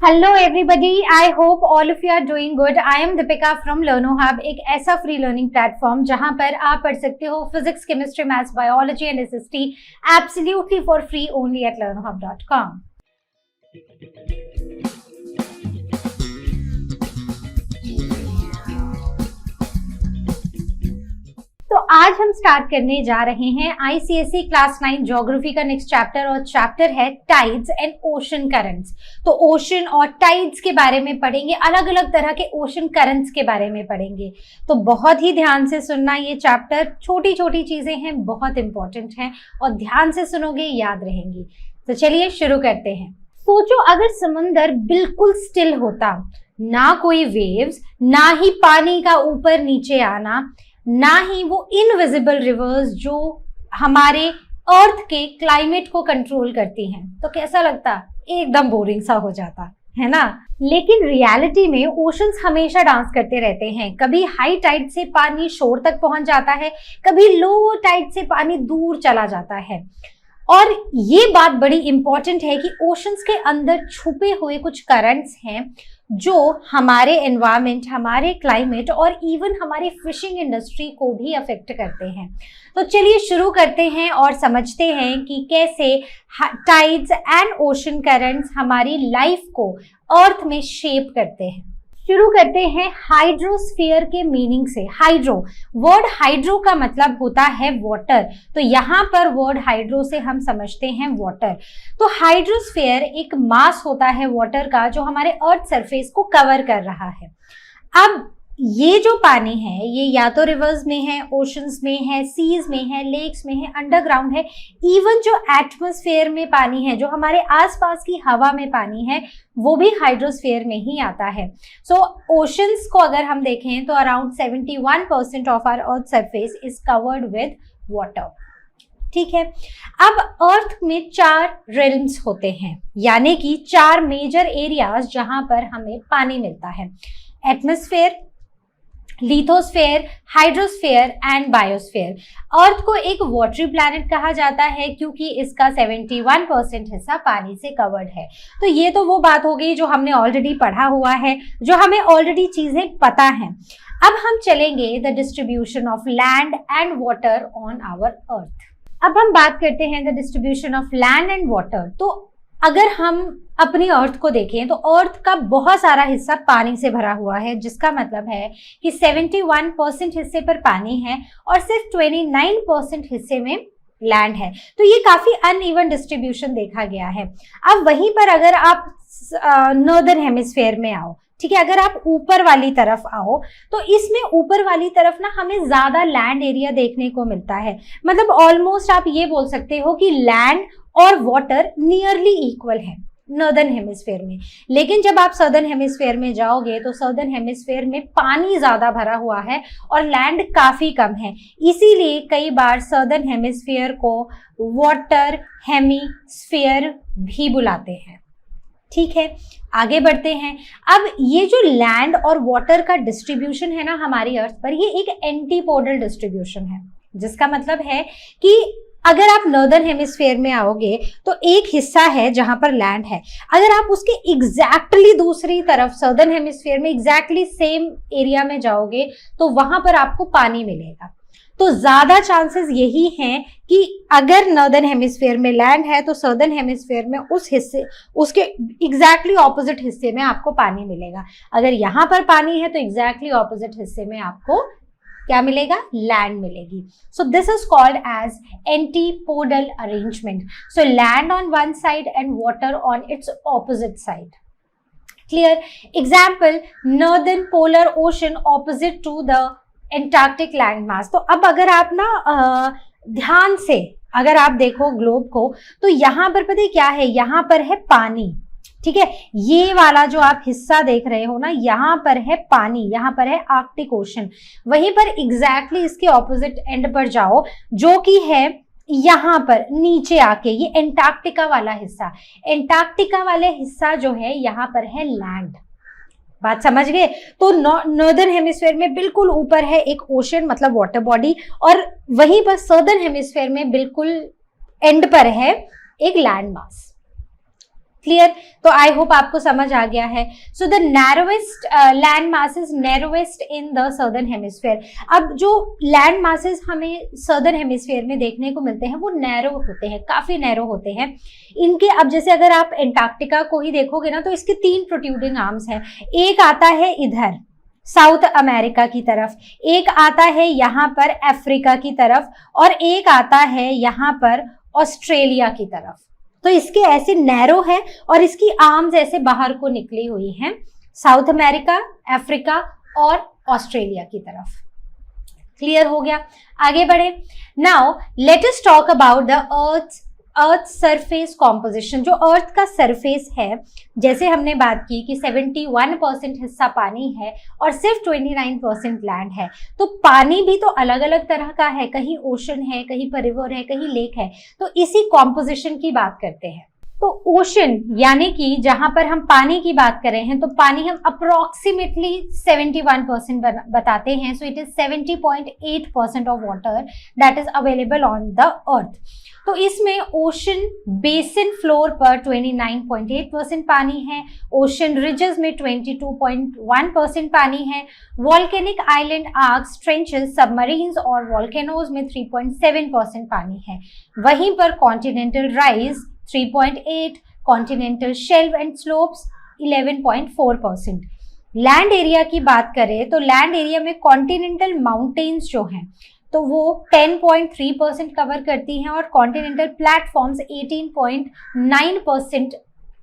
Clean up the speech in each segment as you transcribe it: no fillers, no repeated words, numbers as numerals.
Hello everybody, I hope all of you are doing good. I am Deepika from Learno Hub, एक ऐसा free learning platform जहां पर आप पढ़ सकते हो physics, chemistry, maths, biology and SST absolutely for free only at learnohub.com। तो आज हम स्टार्ट करने जा रहे हैं आईसीएसई क्लास 9 ज्योग्राफी का नेक्स्ट चैप्टर, और चैप्टर है टाइड्स एंड ओशन करंट्स। तो ओशन और टाइड्स के बारे में पढ़ेंगे, अलग अलग तरह के ओशन करंट्स के बारे में पढ़ेंगे। तो बहुत ही ध्यान से सुनना, ये चैप्टर छोटी छोटी चीजें हैं, बहुत इंपॉर्टेंट हैं और ध्यान से सुनोगे याद रहेंगी। तो चलिए शुरू करते हैं। सोचो अगर समंदर बिल्कुल स्टिल होता, ना कोई वेव्स, ना ही पानी का ऊपर नीचे आना, ना ही वो इनविजिबल रिवर्स जो हमारे अर्थ के क्लाइमेट को कंट्रोल करती हैं, तो कैसा लगता? एकदम बोरिंग सा हो जाता है ना। लेकिन रियलिटी में ओशंस हमेशा डांस करते रहते हैं। कभी हाई टाइड से पानी शोर तक पहुंच जाता है, कभी लो टाइड से पानी दूर चला जाता है। और ये बात बड़ी इंपॉर्टेंट है कि ओशंस के अंदर छुपे हुए कुछ करंट्स हैं जो हमारे एनवायरनमेंट, हमारे क्लाइमेट और इवन हमारी फिशिंग इंडस्ट्री को भी अफेक्ट करते हैं। तो चलिए शुरू करते हैं और समझते हैं कि कैसे टाइड्स एंड ओशन करंट्स हमारी लाइफ को अर्थ में शेप करते हैं। शुरू करते हैं हाइड्रोस्फीयर के मीनिंग से। हाइड्रो, वर्ड हाइड्रो का मतलब होता है वाटर, तो यहाँ पर वर्ड हाइड्रो से हम समझते हैं वाटर। तो हाइड्रोस्फीयर एक मास होता है वाटर का जो हमारे अर्थ सरफेस को कवर कर रहा है। अब ये जो पानी है ये या तो रिवर्स में है, ओशंस में है, सीज में है, लेक्स में है, अंडरग्राउंड है, इवन जो एटमॉस्फेयर में पानी है, जो हमारे आसपास की हवा में पानी है, वो भी हाइड्रोस्फीयर में ही आता है। सो ओशंस को अगर हम देखें तो around 71% of our earth surface is covered with water. ठीक है। अब अर्थ में 4 रिल्म्स होते हैं, यानी कि 4 मेजर एरियाज जहां पर हमें पानी मिलता है। Atmosphere, lithosphere, hydrosphere and biosphere. Earth को एक वाटरी प्लैनेट कहा जाता है क्योंकि इसका 71% हिस्सा पानी से कवर्ड है। तो ये तो वो बात हो गई जो हमने ऑलरेडी पढ़ा हुआ है, जो हमें ऑलरेडी चीजें पता हैं। अब हम चलेंगे the distribution of land and water on our earth. अब हम बात करते हैं the distribution of land and water. तो अगर हम अपनी अर्थ को देखें तो अर्थ का बहुत सारा हिस्सा पानी से भरा हुआ है, जिसका मतलब है कि 71% हिस्से पर पानी है और सिर्फ 29% हिस्से में लैंड है। तो ये काफी अनइवन डिस्ट्रीब्यूशन देखा गया है। अब वहीं पर अगर आप नॉर्दर्न हेमिस्फेयर में आओ, ठीक है, अगर आप ऊपर वाली तरफ आओ तो इसमें ऊपर वाली तरफ ना हमें ज्यादा लैंड एरिया देखने को मिलता है। मतलब ऑलमोस्ट आप ये बोल सकते हो कि लैंड और वाटर नियरली इक्वल है नॉर्दर्न हेमिस्फेयर में। लेकिन जब आप सदर्न हेमिस्फेयर में जाओगे तो सदर्न हेमिस्फेयर में पानी ज्यादा भरा हुआ है और लैंड काफी कम है। इसीलिए कई बार सदर्न हेमिस्फेयर को वाटर हेमिस्फेयर भी बुलाते हैं। ठीक है, आगे बढ़ते हैं। अब ये जो लैंड और वाटर का डिस्ट्रीब्यूशन है ना हमारी अर्थ पर, ये एक एंटीपोडल डिस्ट्रीब्यूशन है, जिसका मतलब है कि अगर आप नॉर्दर्न हेमिस्फेयर में आओगे तो एक हिस्सा है जहां पर लैंड है, अगर आप उसके एग्जैक्टली दूसरी तरफ सदर्न हेमिस्फेयर में एग्जैक्टली सेम एरिया में जाओगे तो वहां पर आपको पानी मिलेगा। तो ज्यादा चांसेस यही हैं कि अगर नॉर्दर्न हेमिस्फेयर में लैंड है तो सदर्न हेमिस्फेयर में उस हिस्से, उसके एग्जैक्टली ऑपोजिट हिस्से में आपको पानी मिलेगा। अगर यहाँ पर पानी है तो एग्जैक्टली ऑपोजिट हिस्से में आपको क्या मिलेगा? लैंड मिलेगी। So this is called as antipodal arrangement. So land on one side and water on its opposite side. Clear? Example, northern polar ocean opposite to the Antarctic land mass. तो अब अगर आप ना ध्यान से अगर आप देखो ग्लोब को तो यहाँ पर पता है क्या है? यहाँ पर है पानी। ठीक है, ये वाला जो आप हिस्सा देख रहे हो ना, यहाँ पर है पानी, यहाँ पर है आर्कटिक ओशन। वहीं पर एग्जैक्टली इसके ऑपोजिट एंड पर जाओ जो कि है यहाँ पर नीचे आके, ये एंटार्क्टिका वाला हिस्सा। एंटार्क्टिका वाले हिस्सा जो है यहाँ पर है लैंड। बात समझ गए? तो नॉर्दर्न हेमिस्फेयर में बिल्कुल ऊपर है एक ओशन, मतलब वाटर बॉडी, और वहीं पर सदर्न हेमिस्फेयर में बिल्कुल एंड पर है एक लैंड मास। क्लियर? तो आई होप आपको समझ आ गया है। So the narrowest land masses narrowest in the southern hemisphere. अब जो लैंड मासेस हमें सर्दर्न हेमिस्फीयर में देखने को मिलते हैं वो नैरो होते हैं, काफी नैरो होते हैं इनके। अब जैसे अगर आप एंटार्क्टिका को ही देखोगे ना, तो इसके 3 प्रोट्रूडिंग आर्म्स हैं। एक आता है इधर साउथ अमेरिका की तरफ, एक आता है यहाँ पर अफ्रीका की तरफ, और एक आता है यहाँ पर ऑस्ट्रेलिया की तरफ। तो इसके ऐसे नैरो है और इसकी आर्म्स ऐसे बाहर को निकली हुई हैं, साउथ अमेरिका, अफ्रीका और ऑस्ट्रेलिया की तरफ। क्लियर हो गया? आगे बढ़े। Now let us talk about the earth surface composition. जो अर्थ का सरफेस है, जैसे हमने बात की कि 71% हिस्सा पानी है और सिर्फ 29% लैंड है। तो पानी भी तो अलग अलग तरह का है, कहीं ओशन है, कहीं पर रिवर है, कहीं लेक है। तो इसी कॉम्पोजिशन की बात करते हैं। तो ओशन यानी कि जहां पर हम पानी की बात कर रहे हैं, तो पानी हम अप्रोक्सीमेटली 71% बताते हैं। So it is 70.8% of water that is available on the earth. तो इसमें ओशन बेसिन फ्लोर पर 29.8% पानी है, ओशन रिजेस में 22.1% पानी है, volcanic island, arcs, trenches, submarines और वॉल्केनोज में 3.7% पानी है। वहीं पर continental rise 3.8, continental shelf and slopes 11.4%। Land area की बात करें तो लैंड एरिया में कॉन्टिनेंटल माउंटेन्स जो हैं तो वो 10.3% कवर करती हैं और कॉन्टिनेंटल प्लेटफॉर्म्स 18.9%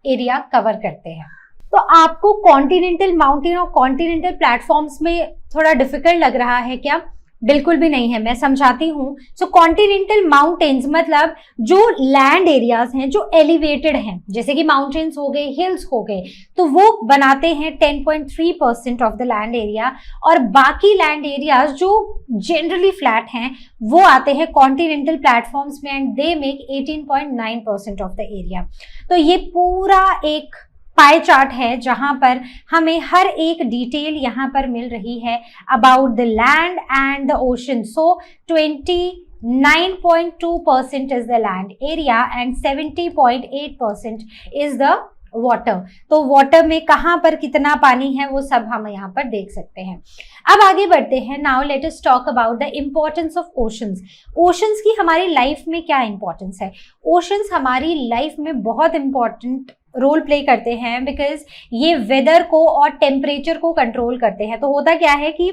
एरिया कवर करते हैं। तो आपको कॉन्टिनेंटल माउंटेन और कॉन्टिनेंटल प्लेटफॉर्म्स में थोड़ा डिफिकल्ट लग रहा है क्या? बिल्कुल भी नहीं है, मैं समझाती हूँ। सो कॉन्टिनेंटल माउंटेन्स मतलब जो लैंड एरियाज हैं जो एलिवेटेड हैं, जैसे कि माउंटेन्स हो गए, हिल्स हो गए, तो वो बनाते हैं 10.3% ऑफ द लैंड एरिया। और बाकी लैंड एरियाज जो जनरली फ्लैट हैं वो आते हैं कॉन्टिनेंटल प्लेटफॉर्म्स में and they make 18.9% of the area. तो ये पूरा एक पाई चार्ट है जहां पर हमें हर एक डिटेल यहां पर मिल रही है about the land and the ocean. So 29.2% is the land area and 70.8% is the water. तो वाटर में कहां पर कितना पानी है वो सब हम यहाँ पर देख सकते हैं। अब आगे बढ़ते हैं। Now let us talk about the importance of oceans. Oceans की हमारी लाइफ में क्या इंपॉर्टेंस है? ओशंस हमारी लाइफ में बहुत इंपॉर्टेंट रोल प्ले करते हैं बिकॉज ये वेदर को और टेम्परेचर को कंट्रोल करते हैं। तो होता क्या है कि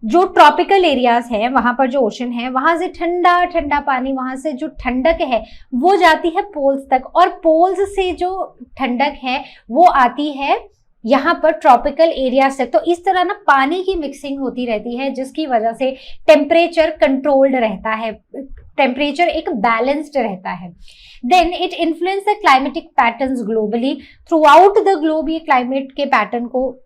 जो ट्रॉपिकल एरियाज हैं वहां पर जो ओशन है वहां से ठंडा ठंडा पानी, वहां से जो ठंडक है वो जाती है पोल्स तक, और पोल्स से जो ठंडक है वो आती है यहाँ पर ट्रॉपिकल एरिया से। तो इस तरह ना पानी की मिक्सिंग होती रहती है जिसकी वजह से टेम्परेचर कंट्रोल्ड रहता है, टेम्परेचर एक बैलेंस्ड रहता है। Then it influence the climatic patterns globally. Throughout the globe ये क्लाइमेट के पैटर्न को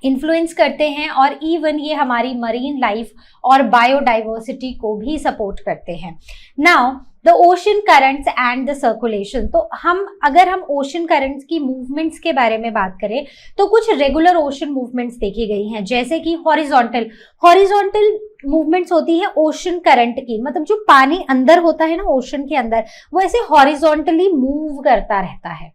इन्फ्लुएंस करते हैं और इवन ये हमारी मरीन लाइफ और बायोडाइवर्सिटी को भी सपोर्ट करते हैं। Now the ocean currents and the circulation. तो अगर हम ओशन करंट्स की मूवमेंट्स के बारे में बात करें तो कुछ रेगुलर ओशन मूवमेंट्स देखी गई हैं, जैसे कि हॉरिजॉन्टल मूवमेंट्स होती है ओशन करंट की, मतलब जो पानी अंदर होता है ना ओशन के अंदर वो ऐसे हॉरिजॉन्टली मूव करता रहता है,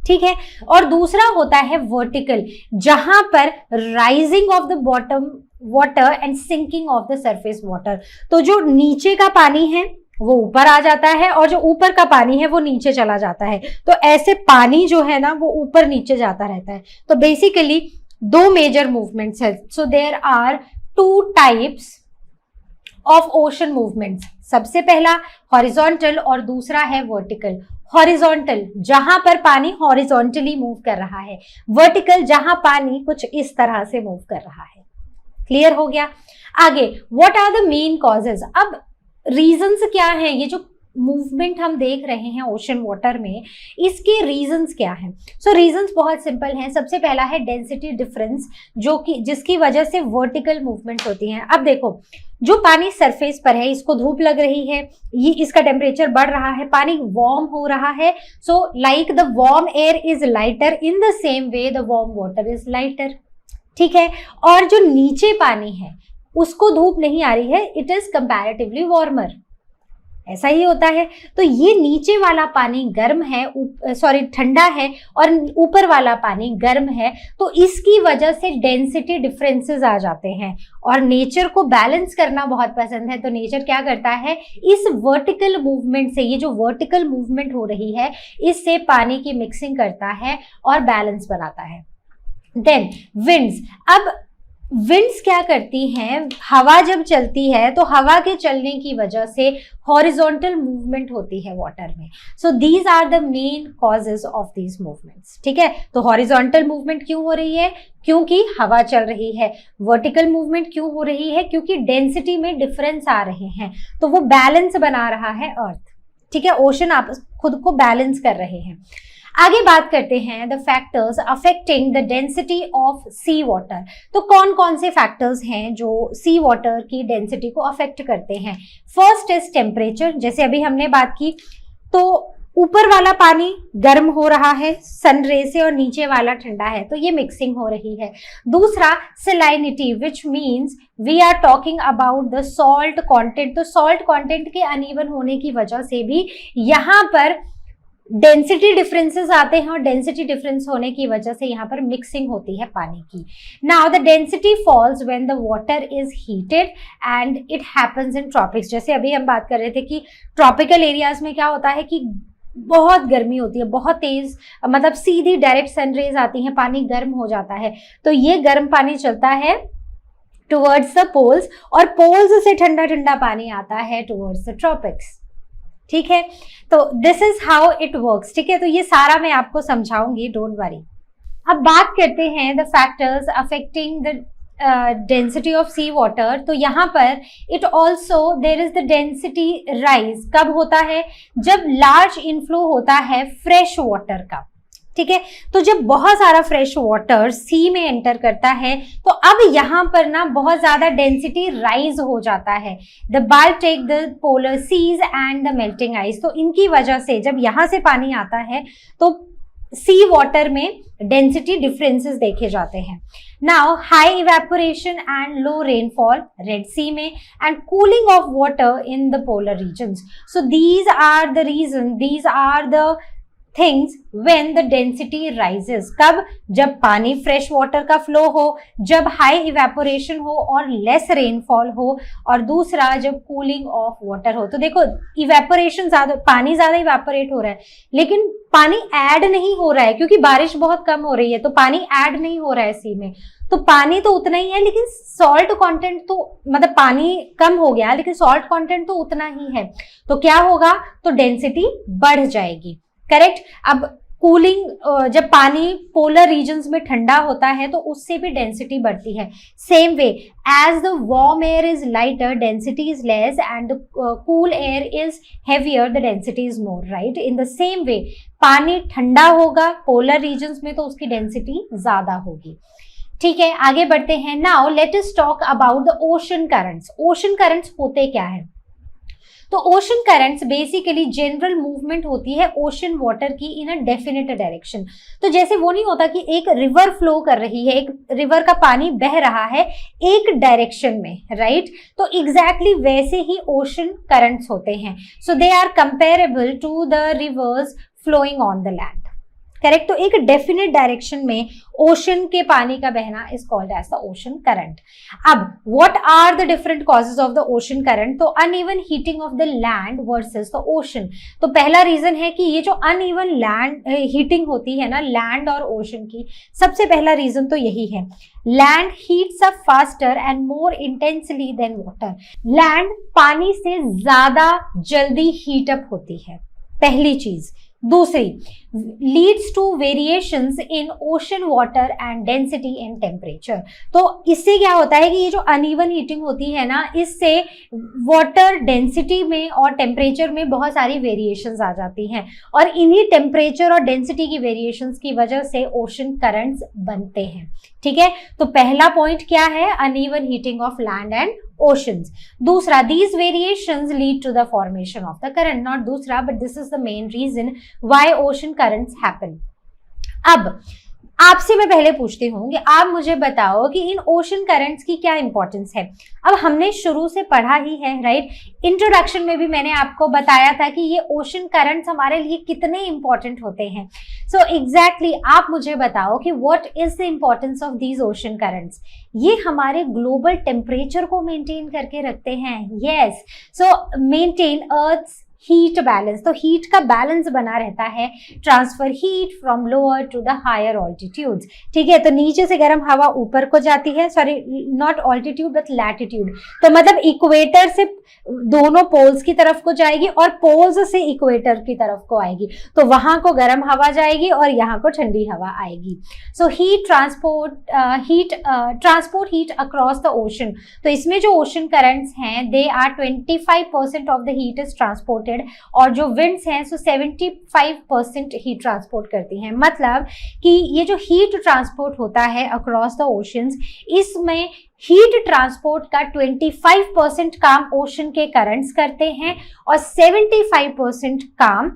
ठीक है। और दूसरा होता है वर्टिकल, जहां पर rising of the bottom water and sinking of the surface water. तो जो नीचे का पानी है वो ऊपर आ जाता है और जो ऊपर का पानी है वो नीचे चला जाता है। तो ऐसे पानी जो है ना वो ऊपर नीचे जाता रहता है। तो बेसिकली 2 मेजर मूवमेंट्स है। So there are 2 types of ocean movements. सबसे पहला हॉरिजॉन्टल और दूसरा है वर्टिकल। हॉरिजॉन्टल जहां पर पानी हॉरिजॉन्टली मूव कर रहा है, वर्टिकल जहां पानी कुछ इस तरह से मूव कर रहा है। क्लियर हो गया? आगे what are the main causes. अब रीजंस क्या हैं? ये जो मूवमेंट हम देख रहे हैं ओशन वाटर में, इसके रीजंस क्या हैं? सो रीजंस बहुत सिंपल हैं। सबसे पहला है डेंसिटी डिफरेंस, जो कि जिसकी वजह से वर्टिकल मूवमेंट होती हैं। अब देखो जो पानी सरफेस पर है इसको धूप लग रही है, ये इसका टेम्परेचर बढ़ रहा है, पानी वार्म हो रहा है। So like the warm air is lighter, in the same way the warm water is lighter, ठीक है। और जो नीचे पानी है उसको धूप नहीं आ रही है, इट इज कंपैरेटिवली वार्मर। ऐसा ही होता है। तो ये नीचे वाला पानी गर्म है, ठंडा है, और ऊपर वाला पानी गर्म है, तो इसकी वजह से डेंसिटी डिफरेंसेस आ जाते हैं। और नेचर को बैलेंस करना बहुत पसंद है, तो नेचर क्या करता है, इस वर्टिकल मूवमेंट से, ये जो वर्टिकल मूवमेंट हो रही है, इससे पानी की मिक्सिंग करता है और बैलेंस बनाता है। देन विंड्स, अब विंड्स क्या करती हैं, हवा जब चलती है तो हवा के चलने की वजह से हॉरिजॉन्टल मूवमेंट होती है वाटर में। So these are the main causes of these movements. ठीक है, तो हॉरिजॉन्टल मूवमेंट क्यों हो रही है, क्योंकि हवा चल रही है। वर्टिकल मूवमेंट क्यों हो रही है, क्योंकि डेंसिटी में डिफरेंस आ रहे हैं, तो वो बैलेंस बना रहा है अर्थ। ठीक है, ओशन आप खुद को बैलेंस कर रहे हैं। आगे बात करते हैं the factors affecting the density of sea water. तो कौन कौन से फैक्टर्स हैं जो सी वाटर की डेंसिटी को अफेक्ट करते हैं। फर्स्ट इज टेम्परेचर, जैसे अभी हमने बात की, तो ऊपर वाला पानी गर्म हो रहा है सन रे से और नीचे वाला ठंडा है, तो ये मिक्सिंग हो रही है। दूसरा salinity, which means we are talking about the salt content. तो सॉल्ट कंटेंट के अनइवन होने की वजह से भी यहाँ पर डेंसिटी डिफरेंसेस आते हैं, और डेंसिटी डिफरेंस होने की वजह से यहाँ पर मिक्सिंग होती है पानी की। Now the density falls when the water is heated and it happens in tropics. जैसे अभी हम बात कर रहे थे कि ट्रॉपिकल एरियाज में क्या होता है कि बहुत गर्मी होती है, बहुत तेज, मतलब सीधी डायरेक्ट सनरेज आती हैं, पानी गर्म हो जाता है, तो ये गर्म पानी चलता है टुवर्ड्स द पोल्स, और पोल्स से ठंडा ठंडा पानी आता है टुवर्ड्स द ट्रॉपिक्स। ठीक है, तो this is how it works. ठीक है, तो ये सारा मैं आपको समझाऊंगी, डोंट वरी। अब बात करते हैं the factors affecting the density of sea water. तो यहाँ पर it also there is the density rise. कब होता है, जब लार्ज इनफ्लो होता है फ्रेश वाटर का। ठीक है, तो जब बहुत सारा फ्रेश वाटर सी में एंटर करता है, तो अब यहाँ पर ना बहुत ज्यादा डेंसिटी राइज हो जाता है। The Baltic, the polar seas and the melting ice. तो इनकी वजह से जब यहाँ से पानी आता है तो सी वाटर में डेंसिटी डिफरेंसेस देखे जाते हैं। Now high evaporation and low rainfall Red Sea में, and cooling of water in the polar regions. So these are the reason, these are the things when the density rises। कब, जब पानी fresh water का flow हो, जब high evaporation हो और less rainfall हो, और दूसरा जब कूलिंग ऑफ वाटर हो। तो देखो इवेपोरेशन ज्यादा, पानी ज्यादा इवेपोरेट हो रहा है, लेकिन पानी ऐड नहीं हो रहा है क्योंकि बारिश बहुत कम हो रही है, तो पानी ऐड नहीं हो रहा है सी में, तो पानी तो उतना ही है, लेकिन सॉल्ट कंटेंट तो, मतलब पानी कम हो गया लेकिन सॉल्ट कंटेंट तो उतना ही है, तो क्या होगा, तो डेंसिटी बढ़ जाएगी। करेक्ट। अब कूलिंग, जब पानी पोलर रीजन्स में ठंडा होता है तो उससे भी डेंसिटी बढ़ती है। Same way as the warm air is lighter density is less and the cool air is heavier the density is more, right. In the same way पानी ठंडा होगा पोलर रीजन्स में तो उसकी डेंसिटी ज्यादा होगी। ठीक है, आगे बढ़ते हैं। Now let us talk about the ocean currents. Ocean currents होते क्या है, तो ocean currents basically general movement होती है ओशन वाटर की इन अ डेफिनेट डायरेक्शन। तो जैसे वो नहीं होता कि एक रिवर फ्लो कर रही है, एक रिवर का पानी बह रहा है एक डायरेक्शन में, राइट, तो एग्जैक्टली वैसे ही ओशन करंट्स होते हैं। So they are comparable to the rivers flowing on the land. Correct, तो एक डेफिनेट डायरेक्शन में ओशन के पानी का बहना is called as the ocean current. अब what are the different causes of the ocean current, तो uneven heating of the land versus the ocean. तो पहला रीजन है कि ये जो अनइवन लैंड हीटिंग होती है ना लैंड और ओशन की, सबसे पहला रीजन तो यही है, land heats up faster and more intensely than water. Land पानी से ज्यादा जल्दी हीट अप होती है, पहली चीज। दूसरी, leads to variations in ocean water and density and temperature. तो इससे क्या होता है कि ये जो अनइवन हीटिंग होती है ना, इससे वाटर डेंसिटी में और टेम्परेचर में बहुत सारी वेरिएशंस आ जाती हैं, और इन्हीं टेम्परेचर और डेंसिटी की वेरिएशंस की वजह से ओशन करंट्स बनते हैं। ठीक है, तो पहला पॉइंट क्या है, uneven heating of land and oceans। दूसरा, these variations lead to the formation of the current, not दूसरा but this is the main reason why ocean currents happen। अब आपसे मैं पहले पूछती हूँ कि आप मुझे बताओ कि इन ओशन करंट्स की क्या इंपॉर्टेंस है। अब हमने शुरू से पढ़ा ही है, राइट। इंट्रोडक्शन में भी मैंने आपको बताया था कि ये ओशन करंट्स हमारे लिए कितने इंपॉर्टेंट होते हैं। सो एग्जैक्टली आप मुझे बताओ कि what is the importance of these ocean currents. ये हमारे ग्लोबल टेम्परेचर को मेंटेन करके रखते हैं। Yes, so maintain earth heat balance, तो हीट का बैलेंस बना रहता है, transfer heat from lower to the higher altitudes. ठीक है, तो नीचे से गर्म हवा ऊपर को जाती है, sorry not altitude but latitude, तो मतलब इक्वेटर से दोनों पोल्स की तरफ को जाएगी और पोल्स से इक्वेटर की तरफ को आएगी, तो वहां को गर्म हवा जाएगी और यहाँ को ठंडी हवा आएगी। So heat transport heat across the ocean, तो इसमें जो ओशन करंट्स हैं they are 25% of the heat is transported, और जो विंड्स हैं सो 75% हीट ट्रांसपोर्ट करती हैं। मतलब कि ये जो हीट ट्रांसपोर्ट होता है अक्रॉस द ओशंस, इसमें हीट ट्रांसपोर्ट का 25% काम ओशन के करंट्स करते हैं और 75% काम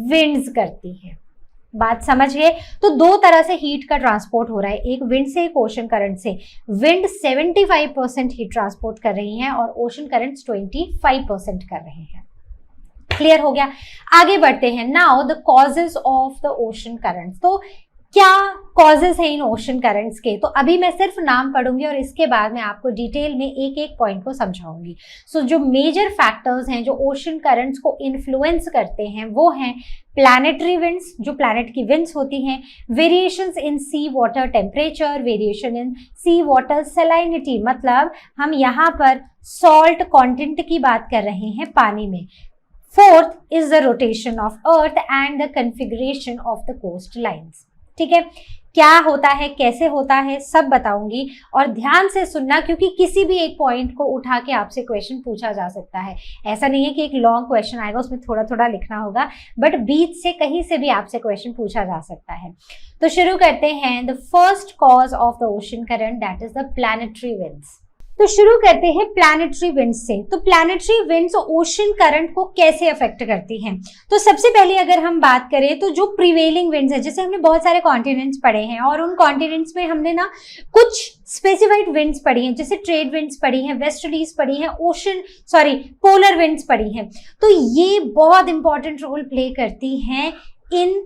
विंड्स करती हैं। बात समझ गए? तो दो तरह से हीट का ट्रांसपोर्ट हो रहा है, एक विंड से एक ओशन करंट से। विंड 75% हीट ट्रांसपोर्ट कर रही हैं और ओशन करंट्स 25% कर रहे हैं। क्लियर हो गया? आगे बढ़ते हैं। Now the causes of the ocean currents, तो क्या कॉजेज हैं इन ओशन करंट्स के, तो अभी मैं सिर्फ नाम पढ़ूंगी और इसके बाद मैं आपको डिटेल में एक एक पॉइंट को समझाऊंगी। सो जो मेजर फैक्टर्स हैं जो ओशन करंट्स को इन्फ्लुएंस करते हैं वो हैं प्लैनेटरी विंड्स, जो प्लैनेट की विंड्स होती हैं, variations in sea water temperature, variation in sea water salinity, मतलब हम यहाँ पर सॉल्ट कंटेंट की बात कर रहे हैं पानी में। Fourth is the rotation of earth and the configuration of the coast lines. ठीक है, क्या होता है, कैसे होता है, सब बताऊंगी और ध्यान से सुनना, क्योंकि किसी भी एक पॉइंट को उठा के आपसे क्वेश्चन पूछा जा सकता है। ऐसा नहीं है कि एक लॉन्ग क्वेश्चन आएगा उसमें थोड़ा थोड़ा लिखना होगा, बट बीच से कहीं से भी आपसे क्वेश्चन पूछा जा सकता है। तो शुरू करते हैं। The first cause of the ocean current that is the planetary winds. तो शुरू करते हैं प्लैनेटरी विंड्स से। तो प्लैनेटरी विंड्स ओशन करंट को कैसे अफेक्ट करती हैं? तो सबसे पहले अगर हम बात करें तो जो प्रिवेलिंग विंड्स है, जैसे हमने बहुत सारे कॉन्टिनेंट्स पढ़े हैं और उन कॉन्टिनेंट्स में हमने ना कुछ स्पेसिफाइड विंड्स पढ़ी हैं, जैसे ट्रेड विंड्स पढ़ी हैं, वेस्टर्लीज पढ़ी हैं, पोलर विंड्स पढ़ी हैं। तो ये बहुत इंपॉर्टेंट रोल प्ले करती हैं in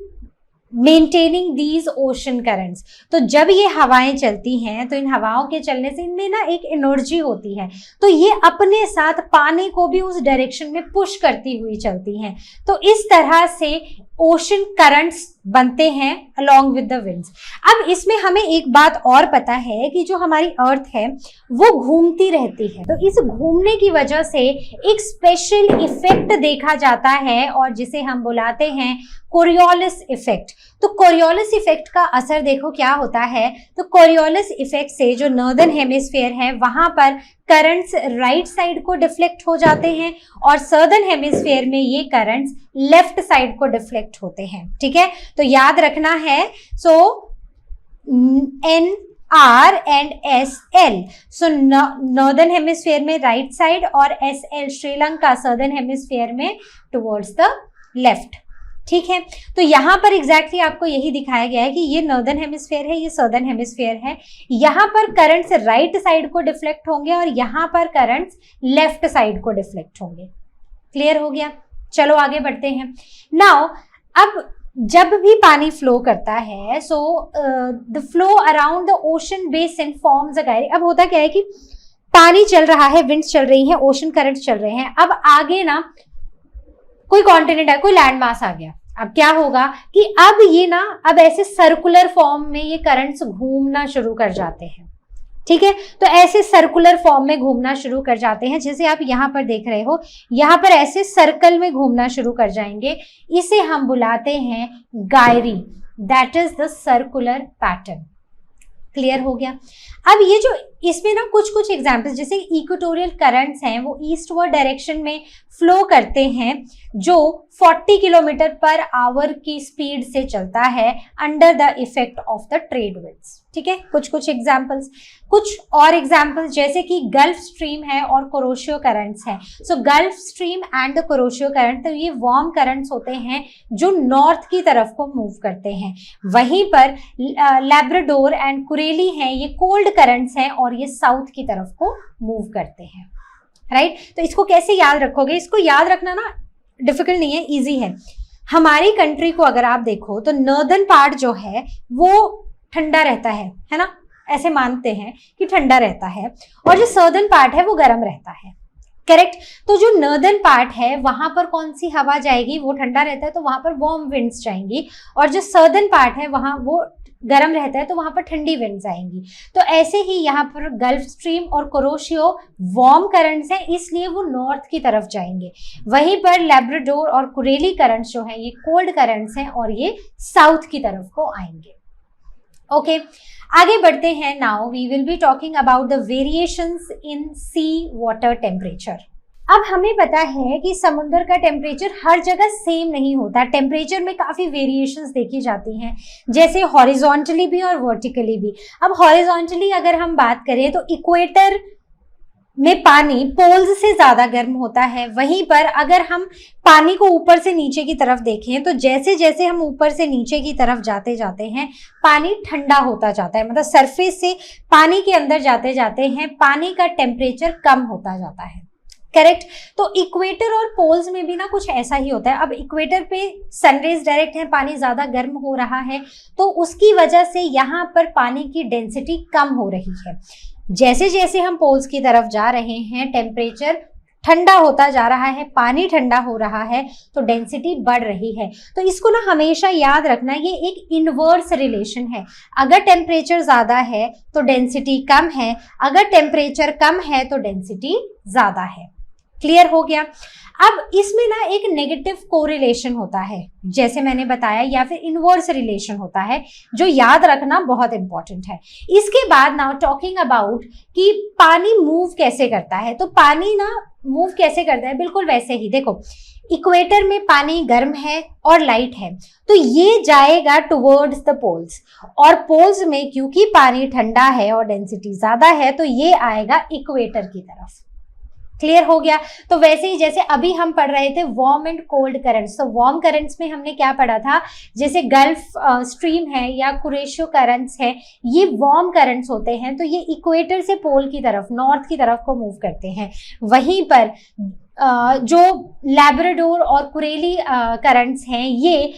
maintaining these ocean currents. तो जब ये हवाएं चलती हैं तो इन हवाओं के चलने से इनमें ना एक एनर्जी होती है, तो ये अपने साथ पानी को भी उस डायरेक्शन में पुश करती हुई चलती हैं। तो इस तरह से ओशन करंट्स बनते हैं अलॉन्ग विद द विंड्स। अब इसमें हमें एक बात और पता है कि जो हमारी अर्थ है वो घूमती रहती है, तो इस घूमने की वजह से एक स्पेशल इफेक्ट देखा जाता है और जिसे हम बुलाते हैं कोरियोलिस इफेक्ट। तो कोरियोलिस इफेक्ट का असर देखो क्या होता है। तो कोरियोलिस इफेक्ट से जो नॉर्दर्न हेमिस्फीयर है वहां पर करंट्स राइट साइड को डिफ्लेक्ट हो जाते हैं और सदर्न हेमिस्फीयर में ये करंट्स लेफ्ट साइड को डिफ्लेक्ट होते हैं। ठीक है, तो याद रखना है। सो NR and SL, so northern hemisphere में राइट साइड और SL श्रीलंका सदर्न हेमिस्फीयर में टुवर्ड्स द लेफ्ट। ठीक है, तो यहाँ पर एग्जैक्टली आपको यही दिखाया गया है कि ये नॉर्दर्न हेमिस्फीयर है, ये सदर्न हेमिस्फीयर है। यहाँ पर करंट्स राइट साइड को डिफ्लेक्ट होंगे और यहाँ पर करंट्स लेफ्ट साइड को डिफ्लेक्ट होंगे। क्लियर हो गया? चलो आगे बढ़ते हैं। नाउ अब जब भी पानी फ्लो करता है so the flow around the ocean basin forms a gyre। अब होता क्या है कि पानी चल रहा है, विंड्स चल रही हैं, ओशन करंट्स चल रहे हैं। अब आगे ना कोई कॉन्टिनेंट है, कोई लैंड मास आ गया। अब क्या होगा कि अब ये ना अब ऐसे सर्कुलर फॉर्म में ये करंट्स घूमना शुरू कर जाते हैं। ठीक है, तो ऐसे सर्कुलर फॉर्म में घूमना शुरू कर जाते हैं, जैसे आप यहाँ पर देख रहे हो, यहाँ पर ऐसे सर्कल में घूमना शुरू कर जाएंगे। इसे हम बुलाते हैं Gayri, that is the circular pattern. Clear हो गया? अब ये जो इसमें ना कुछ कुछ एग्जाम्पल्स, जैसे इक्वेटोरियल करंट्स हैं वो ईस्टवर्ड डायरेक्शन में फ्लो करते हैं जो 40 किलोमीटर पर आवर की स्पीड से चलता है under the effect of the trade winds. ठीक है, कुछ कुछ एग्जाम्पल्स। कुछ और एग्जाम्पल्स जैसे कि गल्फ स्ट्रीम है और कुरोशियो करंट्स हैं। So Gulf Stream and the Kuroshio current, तो ये वार्म करंट्स होते हैं जो नॉर्थ की तरफ को मूव करते हैं। वहीं पर लैब्राडोर एंड कुरेली हैं, ये कोल्ड करंट्स हैं और ये साउथ की तरफ को मूव करते हैं। राइट, तो इसको कैसे याद रखोगे? इसको याद रखना ना डिफिकल्ट नहीं है, इजी है। हमारी कंट्री को अगर आप देखो तो नॉर्दर्न पार्ट जो है वो ठंडा रहता है ना, ऐसे मानते हैं कि ठंडा रहता है, और जो सर्दर्न पार्ट है वो गर्म रहता है। करेक्ट, तो जो नॉर्दर्न पार्ट है वहां पर कौन सी हवा जाएगी? वो ठंडा रहता है तो वहां पर वार्म विंड्स जाएंगी, और जो सर्दर्न पार्ट है वहां वो गर्म रहता है तो वहां पर ठंडी विंड्स आएंगी। तो ऐसे ही यहाँ पर गल्फ स्ट्रीम और कुरोशियो वार्म करंट्स हैं, इसलिए वो नॉर्थ की तरफ जाएंगे। वहीं पर लैब्राडोर और कुरेली करंट्स जो हैं ये कोल्ड करंट्स हैं और ये साउथ की तरफ को आएंगे। ओके, आगे बढ़ते हैं। Now we will be talking about the variations in sea water temperature. अब हमें पता है कि समुद्र का टेम्परेचर हर जगह सेम नहीं होता, टेम्परेचर में काफी वेरिएशंस देखी जाती हैं, जैसे हॉरिजॉन्टली भी और वर्टिकली भी। अब हॉरिजॉन्टली अगर हम बात करें तो इक्वेटर में पानी पोल्स से ज्यादा गर्म होता है। वहीं पर अगर हम पानी को ऊपर से नीचे की तरफ देखें तो जैसे जैसे हम ऊपर से नीचे की तरफ जाते जाते हैं पानी ठंडा होता जाता है, मतलब सरफेस से पानी के अंदर जाते जाते हैं पानी का टेम्परेचर कम होता जाता है। करेक्ट, तो इक्वेटर और पोल्स में भी ना कुछ ऐसा ही होता है। अब इक्वेटर पे सनरेज डायरेक्ट है, पानी ज्यादा गर्म हो रहा है, तो उसकी वजह से यहाँ पर पानी की डेंसिटी कम हो रही है। जैसे जैसे हम पोल्स की तरफ जा रहे हैं टेम्परेचर ठंडा होता जा रहा है, पानी ठंडा हो रहा है, तो डेंसिटी बढ़ रही है। तो इसको ना हमेशा याद रखना, ये एक इनवर्स रिलेशन है। अगर टेम्परेचर ज्यादा है तो डेंसिटी कम है, अगर टेम्परेचर कम है तो डेंसिटी ज्यादा है। क्लियर हो गया? अब इसमें ना एक नेगेटिव कोरिलेशन होता है, जैसे मैंने बताया, या फिर इनवर्स रिलेशन होता है, जो याद रखना बहुत इंपॉर्टेंट है। इसके बाद नाउ टॉकिंग अबाउट कि पानी मूव कैसे करता है। तो पानी ना मूव कैसे करता है, बिल्कुल वैसे ही। देखो, इक्वेटर में पानी गर्म है और लाइट है, तो ये जाएगा टुवर्ड्स द पोल्स, और पोल्स में क्योंकि पानी ठंडा है और डेंसिटी ज्यादा है तो ये आएगा इक्वेटर की तरफ। क्लियर हो गया? तो वैसे ही जैसे अभी हम पढ़ रहे थे वार्म एंड कोल्ड करंट्स, तो वार्म करंट्स में हमने क्या पढ़ा था, जैसे गल्फ स्ट्रीम है या कुरेशियो करंट्स है, ये वार्म करंट्स होते हैं, तो ये इक्वेटर से पोल की तरफ, नॉर्थ की तरफ को मूव करते हैं। वहीं पर जो लैब्राडोर और कुरेली करंट्स हैं ये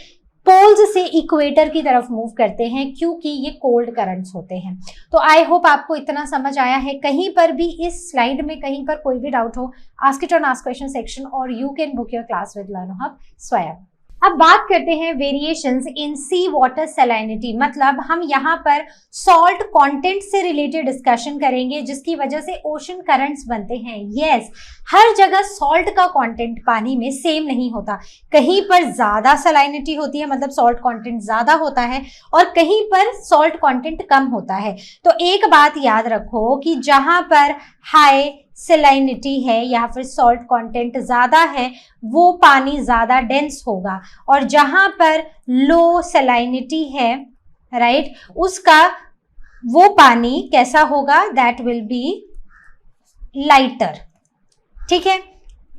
पोल्स से इक्वेटर की तरफ मूव करते हैं क्योंकि ये कोल्ड करंट्स होते हैं। तो आई होप आपको इतना समझ आया है। कहीं पर भी इस स्लाइड में कहीं पर कोई भी डाउट हो, ask it on ask question section और you can book your class with Learn Hub Swayam. अब बात करते हैं variations in sea water salinity, मतलब हम यहाँ पर सॉल्ट कंटेंट से रिलेटेड डिस्कशन करेंगे जिसकी वजह से ओशन करंट्स बनते हैं। यस, हर जगह सॉल्ट का कंटेंट पानी में सेम नहीं होता, कहीं पर ज्यादा सैलिनिटी होती है, मतलब सॉल्ट कंटेंट ज्यादा होता है, और कहीं पर सॉल्ट कंटेंट कम होता है। तो एक बात याद रखो कि जहां पर हाई सैलिनिटी है या फिर सॉल्ट कंटेंट ज्यादा है वो पानी ज्यादा डेंस होगा, और जहां पर लो सैलिनिटी है, राइट, उसका वो पानी कैसा होगा, दैट विल बी लाइटर। ठीक है,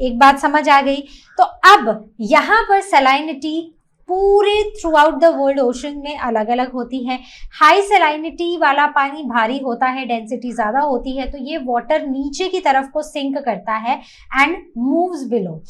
एक बात समझ आ गई? तो अब यहां पर सैलिनिटी पूरे through out the world ocean में अलग अलग होती है। हाई सैलिनिटी वाला पानी भारी होता है, डेंसिटी ज्यादा होती है, तो ये वाटर नीचे की तरफ को सिंक करता है एंड मूव्स बिलो।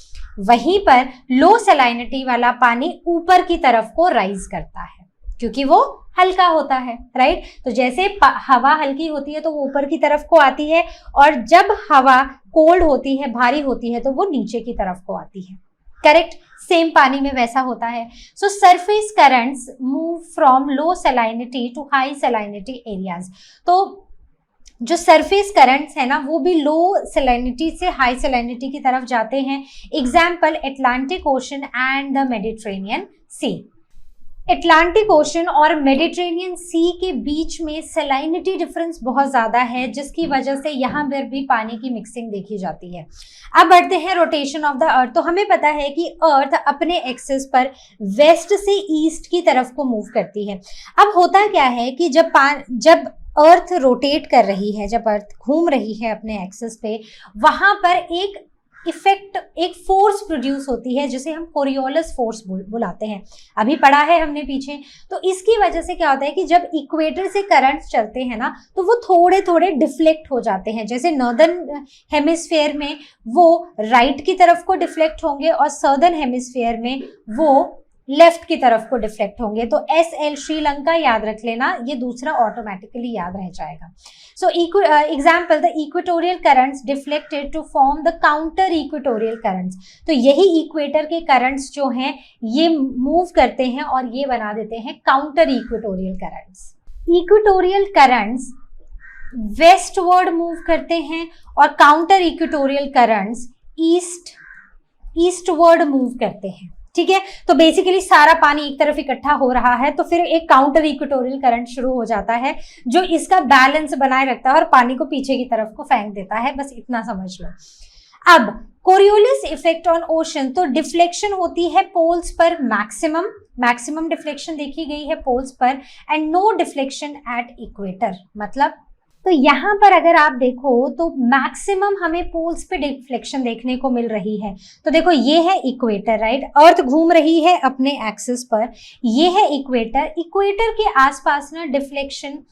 वहीं पर लो सैलिनिटी वाला पानी ऊपर की तरफ को राइज करता है क्योंकि वो हल्का होता है, राइट। तो जैसे हवा हल्की होती है तो वो ऊपर की तरफ को आती है, और जब हवा कोल्ड होती है, भारी होती है, तो वो नीचे की तरफ को आती है। करेक्ट, सेम पानी में वैसा होता है। So surface currents move from low salinity to high salinity areas. तो जो सरफेस करंट्स है ना वो भी लो सैलिनिटी से हाई सैलिनिटी की तरफ जाते हैं। Example, Atlantic ocean and the Mediterranean sea. Atlantic ocean और मेडिटेरेनियन सी के बीच में सैलिनिटी डिफरेंस बहुत ज़्यादा है, जिसकी वजह से यहाँ पर भी पानी की मिक्सिंग देखी जाती है। अब बढ़ते हैं रोटेशन ऑफ द अर्थ। तो हमें पता है कि अर्थ अपने एक्सिस पर वेस्ट से ईस्ट की तरफ को मूव करती है। अब होता क्या है कि जब अर्थ रोटेट कर रही है, जब अर्थ घूम रही है अपने एक्सिस पे, वहां पर एक इफेक्ट, एक फोर्स प्रोड्यूस होती है जिसे हम कोरियोलिस फोर्स बुलाते हैं। अभी पढ़ा है हमने पीछे। तो इसकी वजह से क्या होता है कि जब इक्वेटर से करंट्स चलते हैं ना, तो वो थोड़े थोड़े डिफ्लेक्ट हो जाते हैं। जैसे नॉर्दर्न हेमिस्फीयर में वो राइट की तरफ को डिफ्लेक्ट होंगे और सदर्न हेमिस्फीयर में वो लेफ्ट की तरफ को डिफ्लेक्ट होंगे। तो SL श्रीलंका याद रख लेना, ये दूसरा ऑटोमेटिकली याद रह जाएगा। So example, the equatorial currents deflected to form the counter equatorial currents. तो यही इक्वेटर के करंट्स जो हैं ये मूव करते हैं और ये बना देते हैं counter equatorial currents. Equatorial currents westward move करते हैं और counter equatorial currents eastward move करते हैं। ठीक है, तो बेसिकली सारा पानी एक तरफ इकट्ठा हो रहा है, तो फिर एक काउंटर इक्वेटोरियल करंट शुरू हो जाता है जो इसका बैलेंस बनाए रखता है और पानी को पीछे की तरफ को फेंक देता है। बस इतना समझ लो। अब कोरियोलिस इफेक्ट ऑन ओशन, तो डिफ्लेक्शन होती है पोल्स पर, मैक्सिमम डिफ्लेक्शन देखी गई है पोल्स पर, and no deflection at equator. मतलब तो यहाँ पर अगर आप देखो तो मैक्सिमम हमें पोल्स पे डिफ्लेक्शन देखने को मिल रही है। तो देखो ये है इक्वेटर, राइट, अर्थ घूम रही है अपने एक्सिस पर, ये है इक्वेटर। इक्वेटर के आसपास ना डिफ्लेक्शन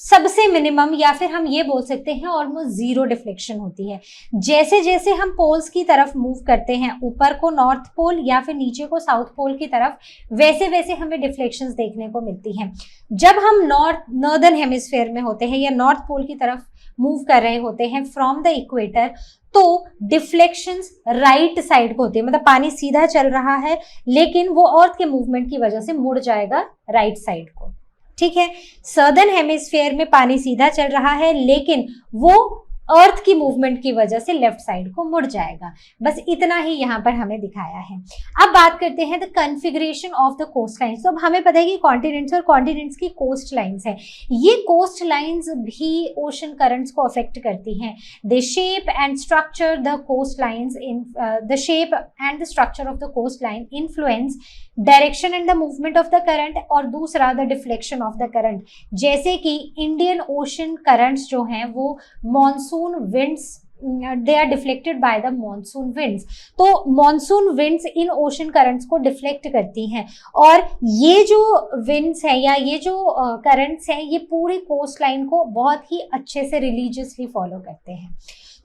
सबसे मिनिमम, या फिर हम ये बोल सकते हैं ऑलमोस्ट जीरो डिफ्लेक्शन होती है। जैसे जैसे हम पोल्स की तरफ मूव करते हैं, ऊपर को नॉर्थ पोल या फिर नीचे को साउथ पोल की तरफ, वैसे वैसे हमें डिफ्लेक्शंस देखने को मिलती हैं। जब हम नॉर्दर्न हेमिस्फीयर में होते हैं या नॉर्थ पोल की तरफ मूव कर रहे होते हैं फ्रॉम द इक्वेटर, तो डिफ्लेक्शंस राइट साइड को होती है। मतलब पानी सीधा चल रहा है लेकिन वो अर्थ के मूवमेंट की वजह से मुड़ जाएगा राइट साइड को। ठीक है, सदर्न हेमिस्फीयर में पानी सीधा चल रहा है लेकिन वो अर्थ की मूवमेंट की वजह से लेफ्ट साइड को मुड़ जाएगा। बस इतना ही यहाँ पर हमें दिखाया है। अब बात करते हैं the configuration of the coast lines. तो अब हमें पता है कि कॉन्टिनेंट्स और कॉन्टिनेंट्स की कोस्ट लाइन्स है। ये कोस्ट लाइन्स भी ओशन करंट्स को अफेक्ट करती हैं। The shape and structure the coast lines in the shape and the structure of the coast line influence direction and the movement of the current, और दूसरा the deflection of the current. जैसे कि Indian Ocean currents जो हैं वो monsoon winds, they are deflected by the monsoon winds. तो monsoon winds इन ocean currents को डिफ्लेक्ट करती हैं, और ये जो विंड्स है या ये जो करंट्स हैं ये पूरी कोस्ट लाइन को बहुत ही अच्छे से रिलीजियसली फॉलो करते हैं।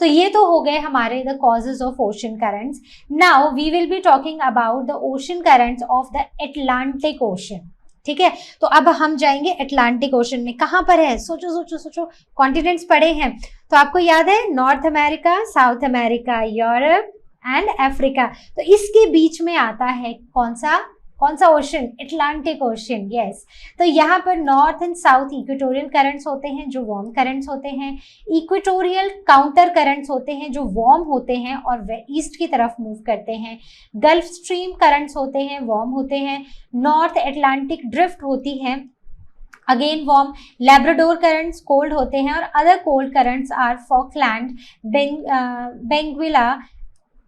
तो ये तो हो गए हमारे the causes of ocean currents. Now we will be talking about the ocean currents of the Atlantic ocean. ठीक है, तो अब हम जाएंगे अटलांटिक ओशन में। कहाँ पर है? सोचो सोचो सोचो, कॉन्टिनेंट्स पढ़े हैं तो आपको याद है, north America, south America, Europe and Africa. तो इसके बीच में आता है कौन सा ओशन? Atlantic ocean. यस, तो यहाँ पर north and south equatorial currents होते हैं जो वार्म करंट्स होते हैं, इक्वेटोरियल काउंटर करंट्स होते हैं जो वार्म होते हैं और वे ईस्ट की तरफ मूव करते हैं, गल्फ स्ट्रीम करंट्स होते हैं, वार्म होते हैं, नॉर्थ अटलांटिक ड्रिफ्ट होती है, again warm, Labrador currents cold होते हैं, और other cold currents are Falkland, Benguela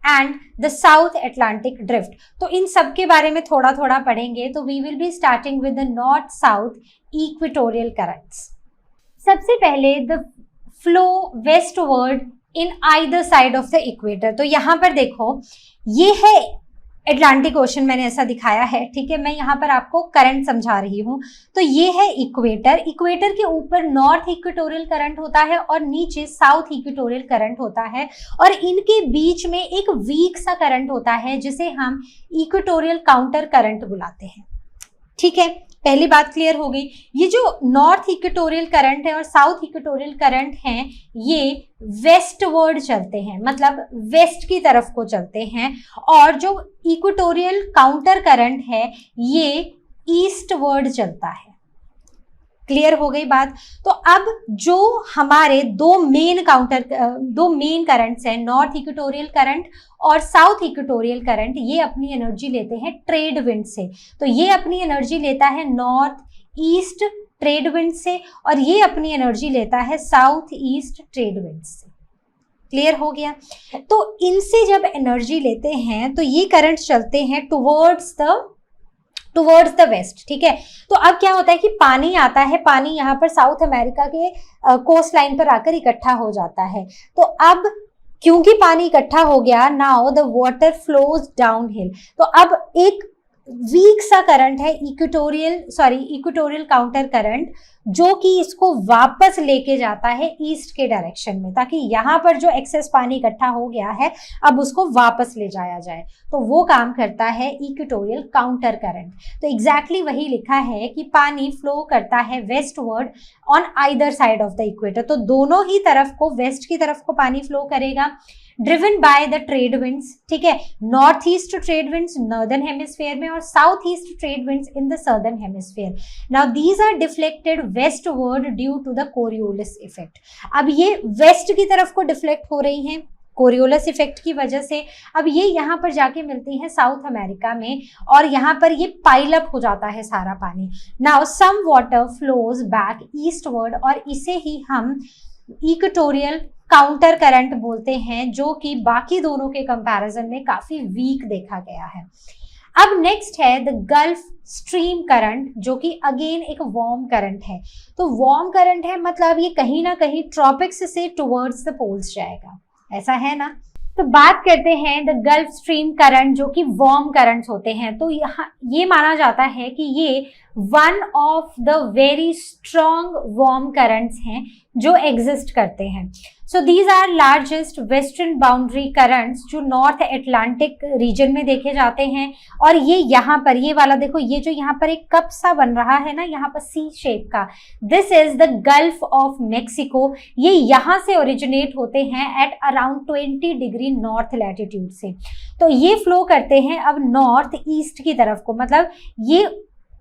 and the South Atlantic drift. तो इन सब के बारे में थोड़ा थोड़ा पढ़ेंगे। तो we will be starting with the north south equatorial currents. सबसे पहले the flow westward in either side of the equator. तो यहाँ पर देखो ये है अटलांटिक ओशन, मैंने ऐसा दिखाया है। ठीक है, मैं यहाँ पर आपको करंट समझा रही हूँ। तो ये है इक्वेटर, इक्वेटर के ऊपर नॉर्थ इक्वेटोरियल करंट होता है और नीचे साउथ इक्वेटोरियल करंट होता है, और इनके बीच में एक वीक सा करंट होता है जिसे हम इक्वेटोरियल काउंटर करंट बुलाते हैं। ठीक है, पहली बात क्लियर हो गई। ये जो नॉर्थ इक्वेटोरियल करंट है और साउथ इक्वेटोरियल करंट हैं ये वेस्टवर्ड चलते हैं, मतलब वेस्ट की तरफ को चलते हैं, और जो इक्वेटोरियल काउंटर करंट है ये ईस्टवर्ड चलता है। क्लियर हो गई बात। तो अब जो हमारे दो मेन करंट्स हैं, नॉर्थ इक्वेटोरियल करंट और साउथ इक्वेटोरियल करंट, ये अपनी एनर्जी लेते हैं ट्रेड विंड से। तो ये अपनी एनर्जी लेता है नॉर्थ ईस्ट ट्रेड विंड से और ये अपनी एनर्जी लेता है साउथ ईस्ट ट्रेड विंड से। क्लियर हो गया। तो इनसे जब एनर्जी लेते हैं तो ये करंट चलते हैं टुवर्ड्स द वेस्ट, ठीक है। तो अब क्या होता है कि पानी आता है, पानी यहाँ पर साउथ अमेरिका के कोस्ट लाइन पर आकर इकट्ठा हो जाता है। तो अब क्योंकि पानी इकट्ठा हो गया, now the water flows down hill. तो अब एक वीक सा करंट है इक्वेटोरियल काउंटर करंट, जो कि इसको वापस लेके जाता है ईस्ट के डायरेक्शन में, ताकि यहाँ पर जो एक्सेस पानी इकट्ठा हो गया है अब उसको वापस ले जाया जाए। तो वो काम करता है इक्वेटोरियल काउंटर करंट। तो एग्जैक्टली वही लिखा है कि पानी फ्लो करता है westward on either side of the equator. तो दोनों ही तरफ को, वेस्ट की तरफ को पानी फ्लो करेगा, driven by the trade winds, ठीक है। North east trade winds northern hemisphere में और south east trade winds in the southern hemisphere. Now these are deflected westward due to the Coriolis effect. अब ये वेस्ट की तरफ को डिफ्लेक्ट हो रही हैं कोरियोलिस इफेक्ट की वजह से। अब ये यहाँ पर जाके मिलती हैं साउथ अमेरिका में और यहाँ पर ये पाइल अप हो जाता है सारा पानी। Now some water flows back eastward और इसे ही हम इक्वेटोरियल काउंटर करंट बोलते हैं, जो कि बाकी दोनों के कंपैरिजन में काफी वीक देखा गया है। अब नेक्स्ट है द गल्फ स्ट्रीम करंट, जो कि अगेन एक वार्म करंट है। तो वार्म करंट है मतलब ये कहीं ना कहीं ट्रॉपिक्स से टुवर्ड्स द पोल्स जाएगा, ऐसा है ना। तो बात करते हैं द गल्फ स्ट्रीम करंट, जो कि वार्म करंट्स होते हैं। तो यहाँ ये माना जाता है कि ये one of the very strong warm currents हैं जो एग्जिस्ट करते हैं। So these are largest western boundary currents जो नॉर्थ अटलांटिक रीजन में देखे जाते हैं। और ये यहाँ पर, ये वाला देखो, ये जो यहाँ पर एक कप सा बन रहा है ना यहाँ पर सी शेप का, this is the gulf of Mexico. ये यहाँ से ओरिजिनेट होते हैं at around 20 degree north latitude से। तो ये फ्लो करते हैं अब नॉर्थ ईस्ट की तरफ को, मतलब ये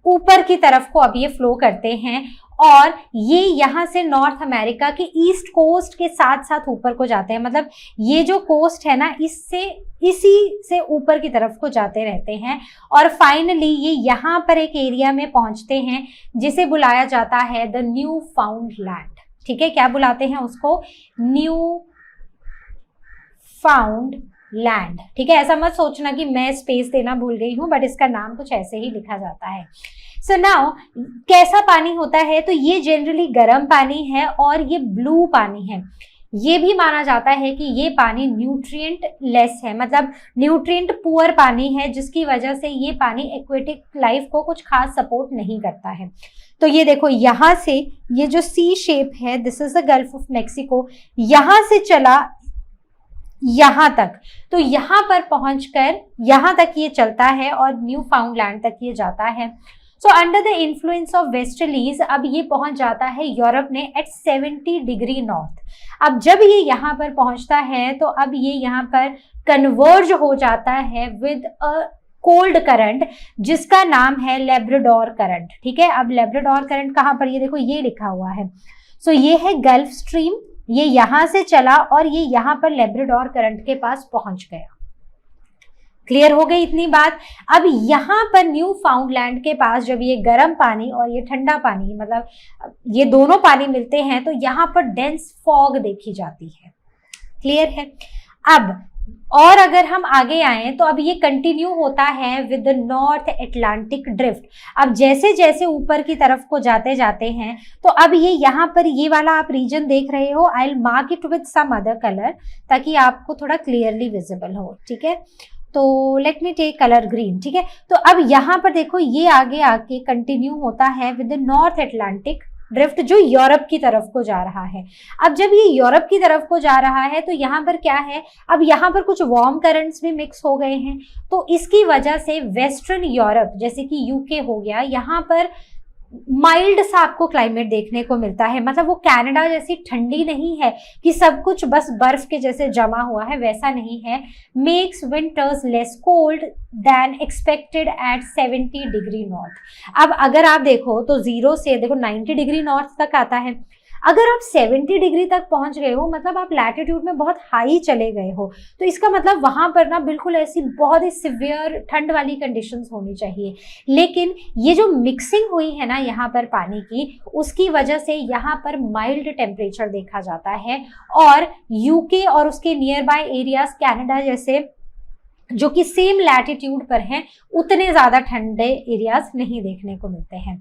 ऊपर की तरफ को अब ये फ्लो करते हैं और ये यहाँ से नॉर्थ अमेरिका के ईस्ट कोस्ट के साथ साथ ऊपर को जाते हैं। मतलब ये जो कोस्ट है ना, इसी से ऊपर की तरफ को जाते रहते हैं और फाइनली ये यहाँ पर एक एरिया में पहुंचते हैं जिसे बुलाया जाता है द न्यू फाउंड लैंड, ठीक है। क्या बुलाते हैं उसको? न्यू फाउंड लैंड, ठीक है। ऐसा मत सोचना कि मैं स्पेस देना भूल गई हूँ, बट इसका नाम कुछ ऐसे ही लिखा जाता है। सो नाउ कैसा पानी होता है? तो ये जनरली गर्म पानी है और ये ब्लू पानी है। ये भी माना जाता है कि ये पानी न्यूट्रिएंट लेस है, मतलब न्यूट्रिएंट पुअर पानी है, जिसकी वजह से ये पानी एक्वेटिक लाइफ को कुछ खास सपोर्ट नहीं करता है। तो ये देखो, यहाँ से ये जो सी शेप है, this is the gulf of Mexico, यहाँ से चला यहाँ तक, तो यहाँ पर पहुंचकर यहाँ तक ये चलता है और न्यू फाउंड लैंड तक ये जाता है। So under the influence of westerlies अब ये पहुंच जाता है यूरोप में एट 70 डिग्री नॉर्थ। अब जब ये यहाँ पर पहुंचता है तो अब ये यहाँ पर कन्वर्ज हो जाता है विद अ कोल्ड करंट, जिसका नाम है लेब्राडोर करंट, ठीक है। अब लेब्राडोर करंट कहाँ पर? ये देखो, ये लिखा हुआ है। सो ये है गल्फ स्ट्रीम, ये यहां से चला और ये यहाँ पर लेब्राडोर करंट के पास पहुंच गया। क्लियर हो गई इतनी बात। अब यहाँ पर न्यू फाउंड लैंड के पास जब ये गर्म पानी और ये ठंडा पानी, मतलब ये दोनों पानी मिलते हैं, तो यहाँ पर डेंस फॉग देखी जाती है। क्लियर है। अब और अगर हम आगे आए तो अब ये कंटिन्यू होता है with the north Atlantic drift. अब जैसे जैसे ऊपर की तरफ को जाते जाते हैं तो अब ये यहाँ पर ये वाला आप रीजन देख रहे हो, I will mark it with some other colour ताकि आपको थोड़ा क्लियरली विजिबल हो, ठीक है। तो let me take colour green, ठीक है। तो अब यहाँ पर देखो, ये आगे आके कंटिन्यू होता है with the north Atlantic drift जो यूरोप की तरफ को जा रहा है। अब जब ये यूरोप की तरफ को जा रहा है तो यहाँ पर क्या है, अब यहाँ पर कुछ वार्म करंट्स भी मिक्स हो गए हैं, तो इसकी वजह से वेस्टर्न यूरोप जैसे कि यूके हो गया, यहाँ पर माइल्ड सा आपको क्लाइमेट देखने को मिलता है, मतलब वो कनाडा जैसी ठंडी नहीं है कि सब कुछ बस बर्फ के जैसे जमा हुआ है, वैसा नहीं है। Makes winters less cold than expected at 70 degree north. अब अगर आप देखो तो 0 से देखो 90 डिग्री नॉर्थ तक आता है। अगर आप 70 डिग्री तक पहुंच गए हो मतलब आप लैटिट्यूड में बहुत हाई चले गए हो, तो इसका मतलब वहां पर ना बिल्कुल ऐसी बहुत ही सिवियर ठंड वाली कंडीशंस होनी चाहिए। लेकिन ये जो मिक्सिंग हुई है ना यहाँ पर पानी की, उसकी वजह से यहाँ पर माइल्ड टेम्परेचर देखा जाता है, और यूके और उसके नियर बाय एरियाज कनाडा जैसे जो कि सेम लैटिट्यूड पर हैं, उतने ज्यादा ठंडे एरियाज नहीं देखने को मिलते हैं।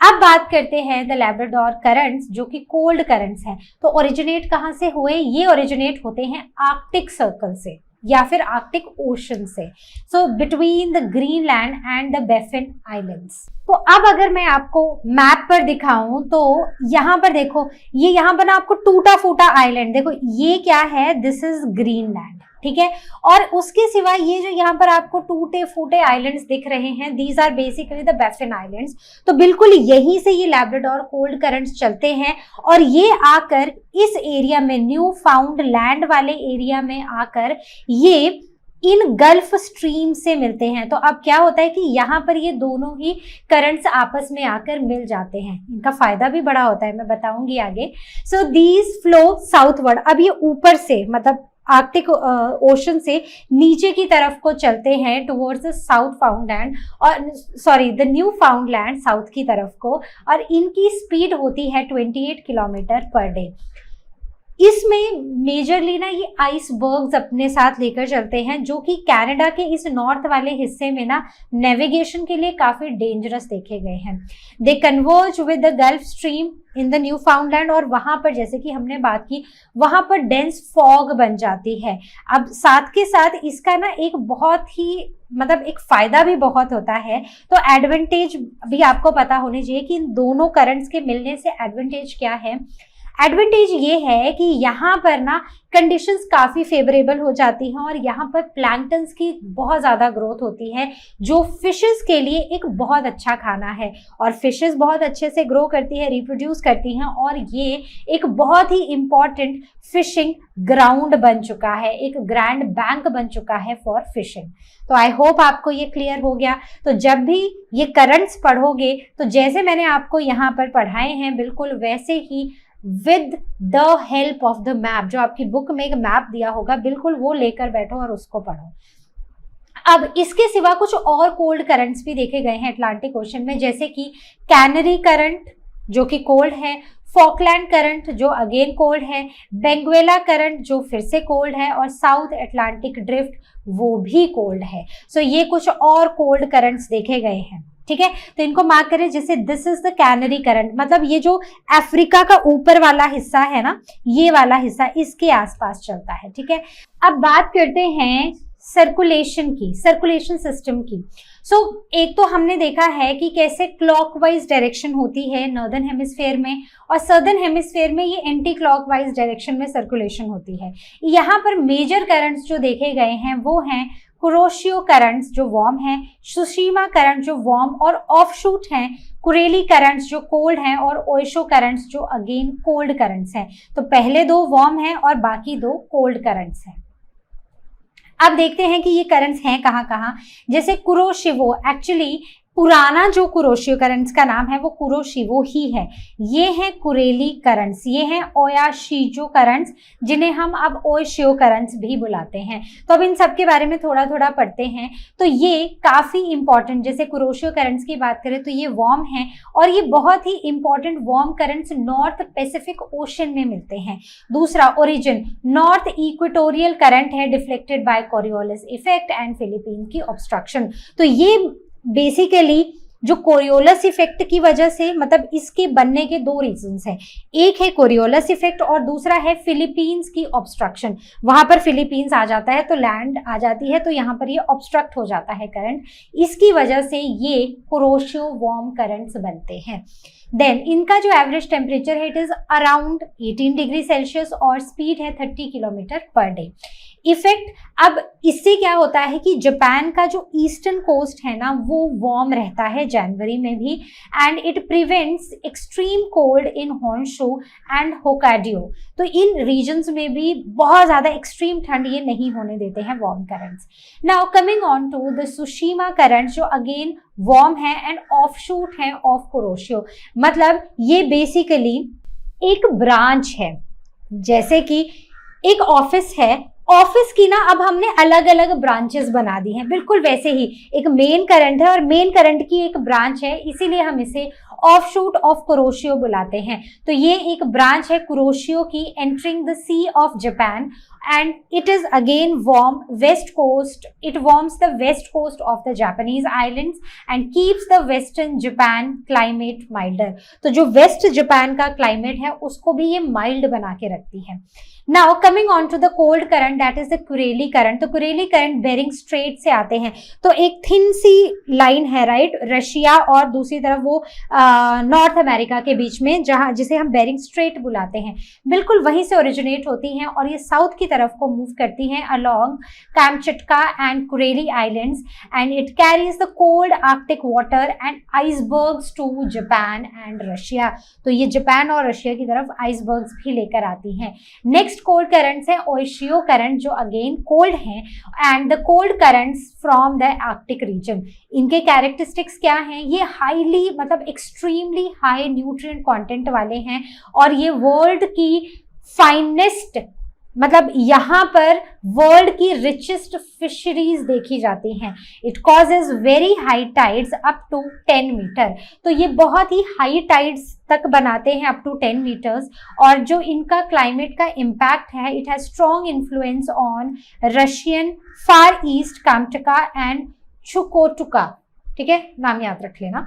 अब बात करते हैं द लैब्राडोर करंट्स, जो कि कोल्ड करंट्स हैं। तो ओरिजिनेट कहाँ से हुए? ये ओरिजिनेट होते हैं आर्कटिक सर्कल से या फिर आर्कटिक ओशन से, so between the Greenland and the Baffin islands. तो अब अगर मैं आपको मैप पर दिखाऊं तो यहाँ पर देखो, ये यहाँ पर ना आपको टूटा फूटा आइलैंड, देखो ये क्या है, दिस इज ग्रीनलैंड, ठीक है। और उसके सिवा ये जो यहाँ पर आपको टूटे फूटे आइलैंड्स दिख रहे हैं, these are basically the Baffin islands. तो बिल्कुल यहीं से ये लैब्राडोर कोल्ड करंट्स चलते हैं और ये आकर इस एरिया में, न्यू फाउंड लैंड वाले एरिया में आकर ये इन गल्फ स्ट्रीम से मिलते हैं। तो अब क्या होता है कि यहाँ पर ये दोनों ही करंट्स आपस में आकर मिल जाते हैं। इनका फायदा भी बड़ा होता है, मैं बताऊंगी आगे। So these flow southward. अब ये ऊपर से मतलब आर्कटिक ओशन से नीचे की तरफ को चलते हैं towards the south found land, और sorry the Newfoundland, साउथ की तरफ को, और इनकी स्पीड होती है 28 किलोमीटर पर डे। इसमें मेजरली ना ये आइसबर्ग्स अपने साथ लेकर चलते हैं, जो कि कनाडा के इस नॉर्थ वाले हिस्से में ना नेविगेशन के लिए काफी डेंजरस देखे गए हैं। They converge with the Gulf Stream in the new found land, और वहां पर जैसे कि हमने बात की, वहां पर डेंस फॉग बन जाती है। अब साथ के साथ इसका ना एक बहुत ही मतलब एक फायदा भी बहुत होता है। तो एडवांटेज भी आपको पता होनी चाहिए कि इन दोनों करंट्स के मिलने से एडवांटेज क्या है। एडवांटेज ये है कि यहाँ पर ना कंडीशंस काफी फेवरेबल हो जाती हैं और यहाँ पर प्लैंक्टन्स की बहुत ज्यादा ग्रोथ होती है, जो फिशेस के लिए एक बहुत अच्छा खाना है। और फिशेस बहुत अच्छे से ग्रो करती है, रिप्रोड्यूस करती हैं, और ये एक बहुत ही इंपॉर्टेंट फिशिंग ग्राउंड बन चुका है, एक ग्रैंड बैंक बन चुका है फॉर फिशिंग। तो आई होप आपको ये क्लियर हो गया। तो जब भी ये करंट्स पढ़ोगे तो जैसे मैंने आपको यहाँ पर पढ़ाए हैं बिल्कुल वैसे ही with the help of the map, जो आपकी बुक में एक मैप दिया होगा, बिल्कुल वो लेकर बैठो और उसको पढ़ो। अब इसके सिवा कुछ और कोल्ड करंट्स भी देखे गए हैं अटलांटिक ओशन में, जैसे कि कैनरी करंट जो कि कोल्ड है, फॉकलैंड करंट जो अगेन कोल्ड है, बेंगुएला करंट जो फिर से कोल्ड है, और साउथ अटलांटिक ड्रिफ्ट वो भी कोल्ड है। सो ये कुछ और कोल्ड करंट्स देखे गए हैं, ठीक है। तो इनको मार्क करें, जैसे this is the canary current, मतलब ये जो अफ्रीका का ऊपर वाला हिस्सा है ना, ये वाला हिस्सा इसके आसपास चलता है, ठीक है। अब बात करते हैं सर्कुलेशन की, सर्कुलेशन सिस्टम की। एक तो हमने देखा है कि कैसे क्लॉकवाइज डायरेक्शन होती है नॉर्दर्न हेमिस्फेयर में, और सदर्न हेमिस्फेयर में ये एंटी क्लॉकवाइज डायरेक्शन में सर्कुलेशन होती है। यहाँ पर मेजर करंट्स जो देखे गए हैं वो हैं कुरोशियो करंट्स जो वार्म हैं, सुशीमा करंट जो वार्म और ऑफशूट हैं, कुरेली करंट्स जो कोल्ड हैं, और ओइशो करंट्स जो अगेन कोल्ड करंट्स हैं। तो पहले दो वार्म हैं और बाकी दो कोल्ड करंट्स हैं। अब देखते हैं कि ये करंट्स हैं कहाँ कहाँ। जैसे कुरोशिवो, एक्चुअली पुराना जो कुरोशियो करंट्स का नाम है वो कुरोशिवो ही है। ये हैं कुरेली करंट्स, ये हैं ओयाशीजो करंट्स, जिन्हें हम अब ओइशियो करंट्स भी बुलाते हैं। तो अब इन सब के बारे में थोड़ा थोड़ा पढ़ते हैं। तो ये काफी इंपॉर्टेंट, जैसे कुरोशियो करंट्स की बात करें तो ये वार्म है, और ये बहुत ही important warm currents North Pacific Ocean में मिलते हैं। दूसरा ओरिजिन नॉर्थ इक्वेटोरियल करंट है, deflected by Coriolis effect and Philippine की ऑब्स्ट्रक्शन। तो ये बेसिकली जो कोरियोलस इफेक्ट की वजह से, मतलब इसके बनने के दो रीजंस हैं, एक है कोरियोलस इफेक्ट और दूसरा है फिलीपींस की ऑब्स्ट्रक्शन। वहां पर फिलीपींस आ जाता है तो लैंड आ जाती है, तो यहाँ पर ये ऑब्स्ट्रक्ट हो जाता है करंट, इसकी वजह से ये कुरोशियो वार्म करंट्स बनते हैं। देन इनका जो एवरेज टेम्परेचर है it is around 18 degree Celsius और स्पीड है 30 किलोमीटर पर डे। इफेक्ट, अब इससे क्या होता है कि जापान का जो ईस्टर्न कोस्ट है ना वो वार्म रहता है जनवरी में भी, and it prevents extreme cold in Honshu and Hokkaido. तो इन रीजन्स में भी बहुत ज्यादा एक्सट्रीम ठंड ये नहीं होने देते हैं warm currents. Now coming on to the Tsushima current, जो अगेन वार्म है एंड ऑफशूट है ऑफ कुरोशियो। मतलब ये बेसिकली एक ब्रांच है, जैसे कि एक ऑफिस है, ऑफिस की ना अब हमने अलग अलग ब्रांचेस बना दी हैं, बिल्कुल वैसे ही एक मेन करंट है और मेन करंट की एक ब्रांच है, इसीलिए हम इसे ऑफशूट ऑफ कुरोशियो बुलाते हैं। तो ये एक ब्रांच है कुरोशियो की, entering the sea of Japan, and it is again warm west coast, it warms the west coast of the Japanese islands and keeps the western Japan climate milder। तो जो waste Japan का climate है उसको भी ये mild बना के रखती है। Now coming on to the cold current, that is the Kurile current. तो कुरेली करंट बेरिंग स्ट्रेट से आते हैं, तो एक थिन सी लाइन है राइट, रशिया और दूसरी तरफ वो नॉर्थ अमेरिका के बीच में, जहां जिसे हम बेरिंग स्ट्रेट बुलाते हैं, बिल्कुल वहीं से ओरिजिनेट होती हैं और ये साउथ की तरफ को मूव करती हैं along Kamchatka and Kurile islands, and it carries the cold Arctic water and icebergs to Japan and Russia. तो ये जापान और रशिया की तरफ आइसबर्ग्स भी लेकर आती हैं। नेक्स्ट कोल्ड करंट्स है ओशियो करंट, जो अगेन कोल्ड हैं, and the cold currents from the Arctic region. इनके कैरेक्टरिस्टिक्स क्या हैं? ये हाईली मतलब एक्सट्रीमली हाई न्यूट्रिएंट कंटेंट वाले हैं और ये वर्ल्ड की फाइनेस्ट, मतलब यहाँ पर वर्ल्ड की रिचेस्ट फिशरीज देखी जाती हैं। It causes very high tides up to 10 meter. तो ये बहुत ही हाई टाइड्स तक बनाते हैं अप टू 10 मीटर्स, और जो इनका क्लाइमेट का इम्पैक्ट है, it has strong influence on Russian Far East Kamchatka and Chukotka. ठीक है, नाम याद रख लेना।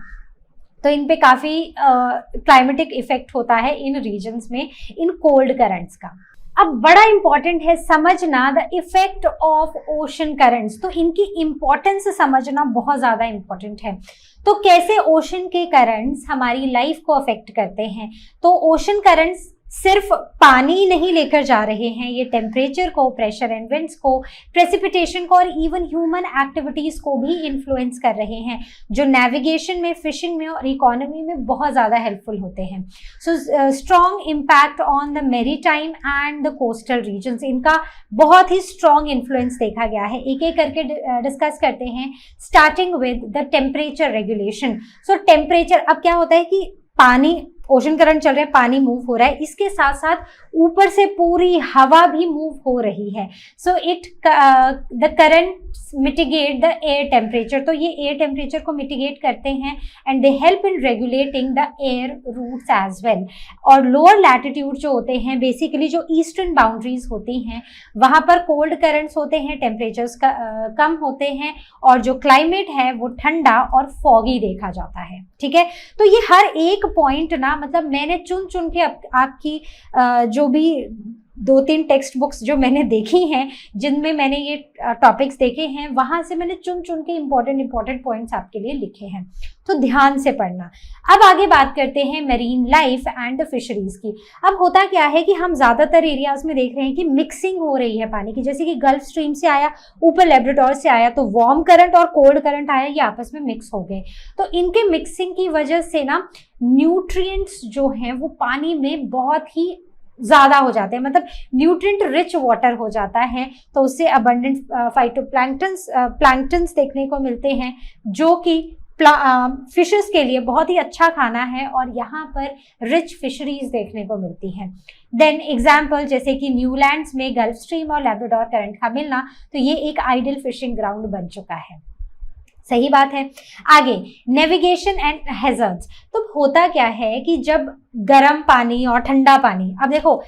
तो इन पे काफी क्लाइमेटिक इफेक्ट होता है इन रीजन्स में इन कोल्ड करंट्स का। अब बड़ा इंपॉर्टेंट है समझना the effect of ocean currents. तो इनकी इंपॉर्टेंस समझना बहुत ज्यादा इंपॉर्टेंट है। तो कैसे ओशन के करंट्स हमारी लाइफ को अफेक्ट करते हैं? तो ओशन करंट्स सिर्फ पानी नहीं लेकर जा रहे हैं, ये टेम्परेचर को, प्रेशर एंड विंड्स को, प्रेसिपिटेशन को और इवन ह्यूमन एक्टिविटीज को भी इन्फ्लुएंस कर रहे हैं, जो नेविगेशन में, फिशिंग में और इकोनॉमी में बहुत ज़्यादा हेल्पफुल होते हैं। So strong impact on the maritime and the coastal regions, इनका बहुत ही स्ट्रॉन्ग इन्फ्लुएंस देखा गया है। एक एक करके डिस्कस करते हैं, starting with the temperature regulation. So temperature, अब क्या होता है कि पानी, ओशन करंट चल रहे हैं, पानी मूव हो रहा है, इसके साथ साथ ऊपर से पूरी हवा भी मूव हो रही है। So it the current mitigate the air temperature. तो ये एयर टेम्परेचर को मिटिगेट करते हैं and they help in regulating the air routes as well. और लोअर लैटिट्यूड जो होते हैं, बेसिकली जो ईस्टर्न बाउंड्रीज होती हैं, वहां पर कोल्ड करंट्स होते हैं, टेम्परेचर्स कम होते हैं और जो क्लाइमेट है वो ठंडा और फॉगी देखा जाता है। ठीक है, तो ये हर एक पॉइंट ना, मतलब मैंने चुन चुन के आपकी जो भी 2-3 टेक्स्ट बुक्स जो मैंने देखी हैं, जिनमें मैंने ये टॉपिक्स देखे हैं, वहां से मैंने चुन चुन के इंपॉर्टेंट पॉइंट्स आपके लिए लिखे हैं, तो ध्यान से पढ़ना। अब आगे बात करते हैं मेरीन लाइफ एंड फिशरीज की। अब होता क्या है कि हम ज्यादातर एरियाज में देख रहे हैं कि मिक्सिंग हो रही है पानी की, जैसे कि गल्फ स्ट्रीम से आया, ऊपर लेब्राडोर से आया, तो वार्म करंट और कोल्ड करंट आया, ये आपस में मिक्स हो गए। तो इनके मिक्सिंग की वजह से ना न्यूट्रिएंट्स जो हैं वो पानी में बहुत ही ज्यादा हो जाते हैं, मतलब न्यूट्रिएंट रिच वाटर हो जाता है, तो उससे अबंडेंट प्लैंक्टन्स देखने को मिलते हैं, जो कि फिशेस के लिए बहुत ही अच्छा खाना है, और यहाँ पर रिच फिशरीज देखने को मिलती हैं। देन एग्जाम्पल, जैसे कि न्यूलैंड्स में गल्फ स्ट्रीम और लेब्राडोर करंट का मिलना, तो ये एक आइडियल फिशिंग ग्राउंड बन चुका है। सही बात है। आगे नेविगेशन एंड हैजर्ड्स। तो होता क्या है कि जब गर्म पानी और ठंडा पानी, अब देखो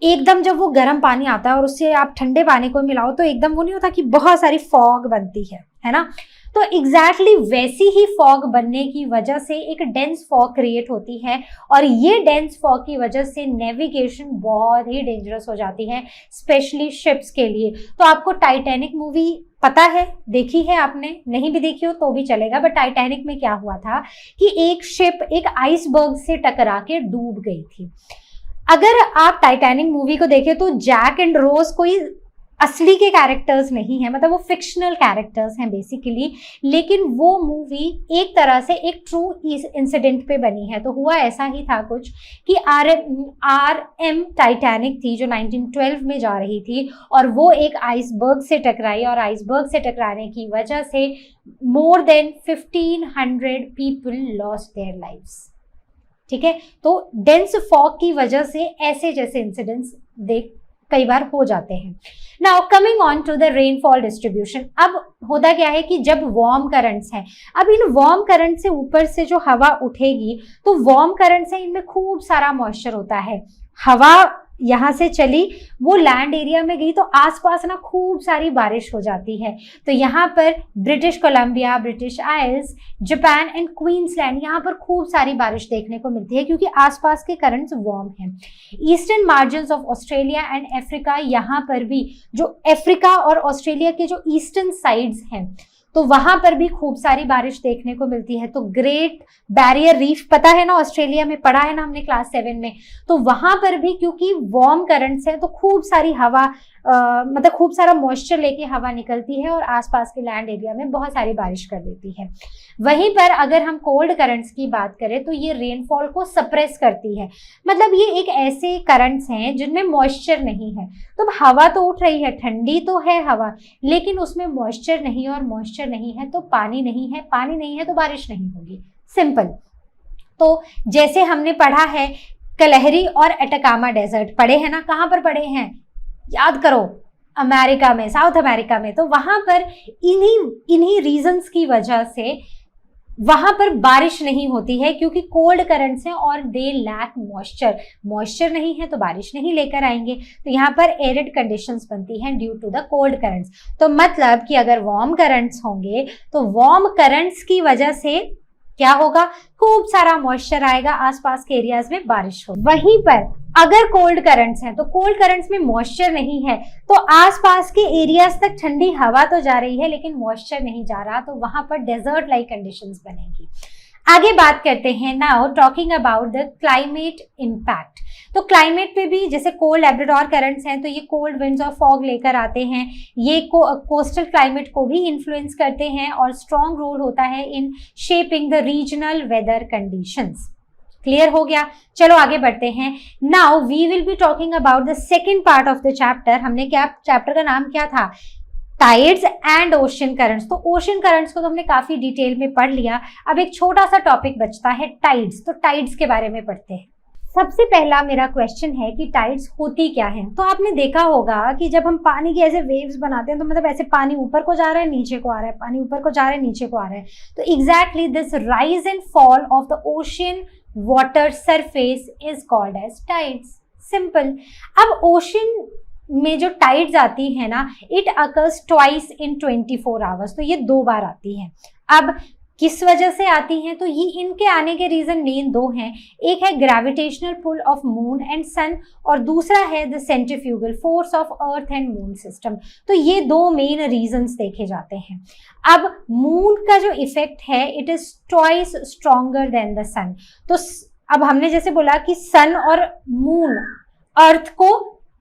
एकदम जब वो गर्म पानी आता है और उससे आप ठंडे पानी को मिलाओ, तो एकदम वो नहीं होता कि बहुत सारी फॉग बनती है ना। तो एग्जैक्टली वैसी ही फॉग बनने की वजह से एक डेंस फॉग क्रिएट होती है, और ये डेंस फॉग की वजह से नेविगेशन बहुत ही डेंजरस हो जाती है, स्पेशली शिप्स के लिए। तो आपको टाइटैनिक मूवी पता है, देखी है आपने, नहीं भी देखी हो तो भी चलेगा, बट टाइटैनिक में क्या हुआ था कि एक शिप एक आइसबर्ग से टकरा के डूब गई थी। अगर आप टाइटैनिक मूवी को देखें तो जैक एंड रोज कोई असली के कैरेक्टर्स नहीं है, मतलब वो फिक्शनल कैरेक्टर्स हैं बेसिकली, लेकिन वो मूवी एक तरह से एक ट्रू इंसिडेंट पे बनी है। तो हुआ ऐसा ही था कुछ कि आर एम टाइटैनिक थी जो 1912 में जा रही थी, और वो एक आइसबर्ग से टकराई, और आइसबर्ग से टकराने की वजह से more than 1500 people lost their lives. ठीक है, तो डेंस फॉग की वजह से ऐसे जैसे इंसिडेंट्स देख कई बार हो जाते हैं। Now coming on to the rainfall distribution. अब होता क्या है कि जब वार्म करंट्स हैं, अब इन वार्म करंट से ऊपर से जो हवा उठेगी, तो वार्म करंट से इनमें खूब सारा मॉइस्चर होता है। हवा यहाँ से चली, वो लैंड एरिया में गई, तो आसपास ना खूब सारी बारिश हो जाती है। तो यहाँ पर British Columbia, British Isles, Japan and Queensland, यहाँ पर खूब सारी बारिश देखने को मिलती है क्योंकि आसपास के करंट्स वार्म हैं। Eastern margins of Australia and Africa, यहाँ पर भी जो अफ्रीका और ऑस्ट्रेलिया के जो ईस्टर्न साइड्स हैं, तो वहां पर भी खूब सारी बारिश देखने को मिलती है। तो ग्रेट बैरियर रीफ पता है ना, ऑस्ट्रेलिया में पढ़ा है ना हमने क्लास 7 में, तो वहां पर भी क्योंकि वार्म करंट्स हैं तो खूब सारी हवा मतलब खूब सारा मॉइस्चर लेके हवा निकलती है और आसपास के लैंड एरिया में बहुत सारी बारिश कर देती है। वहीं पर अगर हम कोल्ड करंट्स की बात करें तो ये रेनफॉल को सप्रेस करती है, मतलब ये एक ऐसे करंट्स हैं जिनमें मॉइस्चर नहीं है। तो हवा तो उठ रही है, ठंडी तो है हवा, लेकिन उसमें मॉइस्चर नहीं, और मॉइस्चर नहीं है तो पानी नहीं है, पानी नहीं है तो बारिश नहीं होगी, सिंपल। तो जैसे हमने पढ़ा है कलहरी और एटाकामा डेजर्ट, पढ़े हैं ना, कहाँ पर पढ़े हैं याद करो, अमेरिका में, साउथ अमेरिका में। तो वहां पर इन्हीं रीजंस की वजह से वहां पर बारिश नहीं होती है क्योंकि कोल्ड करंट्स हैं और दे लैक मॉइस्चर। मॉइस्चर नहीं है तो बारिश नहीं लेकर आएंगे, तो यहाँ पर एरिड कंडीशंस बनती हैं due to the cold currents. तो मतलब कि अगर वार्म करंट्स होंगे तो वार्म करंट्स की वजह से क्या होगा, खूब सारा मॉइस्चर आएगा, आसपास के एरियाज में बारिश हो। वहीं पर अगर कोल्ड करंट्स हैं तो कोल्ड करंट्स में मॉइस्चर नहीं है, तो आसपास के एरियाज तक ठंडी हवा तो जा रही है लेकिन मॉइस्चर नहीं जा रहा, तो वहां पर डेजर्ट लाइक कंडीशंस बनेगी। आगे बात करते हैं now talking about the climate impact. तो क्लाइमेट पे भी जैसे कोल्ड लैब्राडोर करंट्स हैं तो ये कोल्ड विंड्स और फॉग लेकर आते हैं, ये कोस्टल क्लाइमेट को भी इन्फ्लुएंस करते हैं और स्ट्रॉन्ग रोल होता है in shaping the regional weather conditions. Clear हो गया, चलो आगे बढ़ते हैं। Now we will be talking about the second part of the chapter. हमने क्या, चैप्टर का नाम क्या था, टाइड्स एंड ओशन करंट्स। तो ओशन करंट्स को तो हमने काफी डिटेल में पढ़ लिया, अब एक छोटा सा टॉपिक बचता है टाइड्स। तो टाइड्स के बारे में पढ़ते हैं। सबसे पहला मेरा क्वेश्चन है कि टाइड्स होती क्या है। तो आपने देखा होगा कि जब हम पानी के ऐसे वेव्स बनाते हैं तो मतलब ऐसे पानी ऊपर को जा रहा है नीचे को आ रहा है, पानी ऊपर को जा रहा है नीचे को आ रहा है, तो exactly this rise and fall of the ocean water surface is called as tides, simple. अब ओशन में जो टाइड्स आती है ना, it occurs twice in 24 hours, तो ये 2 बार आती है। अब किस वजह से आती हैं, तो ये इनके आने के रीजन मेन 2 हैं, एक है gravitational pull of moon and sun और दूसरा है the centrifugal force of earth and moon system. तो ये 2 मेन रीजंस देखे जाते हैं। अब मून का जो इफेक्ट है it is twice stronger than the sun. तो अब हमने जैसे बोला कि सन और मून अर्थ को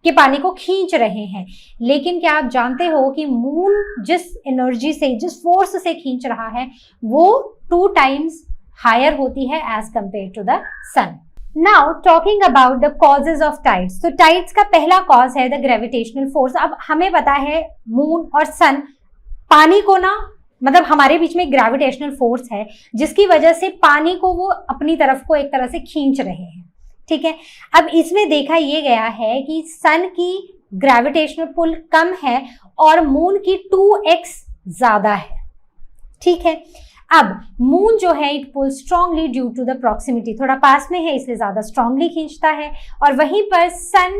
के पानी को खींच रहे हैं, लेकिन क्या आप जानते हो कि मून जिस एनर्जी से, जिस फोर्स से खींच रहा है वो 2 टाइम्स हायर होती है as compare to the sun. Now talking about the causes of tides. तो टाइड्स का पहला कॉज है द ग्रेविटेशनल फोर्स। अब हमें पता है मून और सन पानी को ना, मतलब हमारे बीच में ग्रेविटेशनल फोर्स है जिसकी वजह से पानी को वो अपनी तरफ को एक तरह से खींच रहे हैं, ठीक है। अब इसमें देखा ये गया है कि सन की ग्रेविटेशनल पुल कम है और मून की 2x ज्यादा है, ठीक है। अब मून जो है it pull strongly due to the proximity, थोड़ा पास में है इसलिए ज्यादा स्ट्रांगली खींचता है, और वहीं पर सन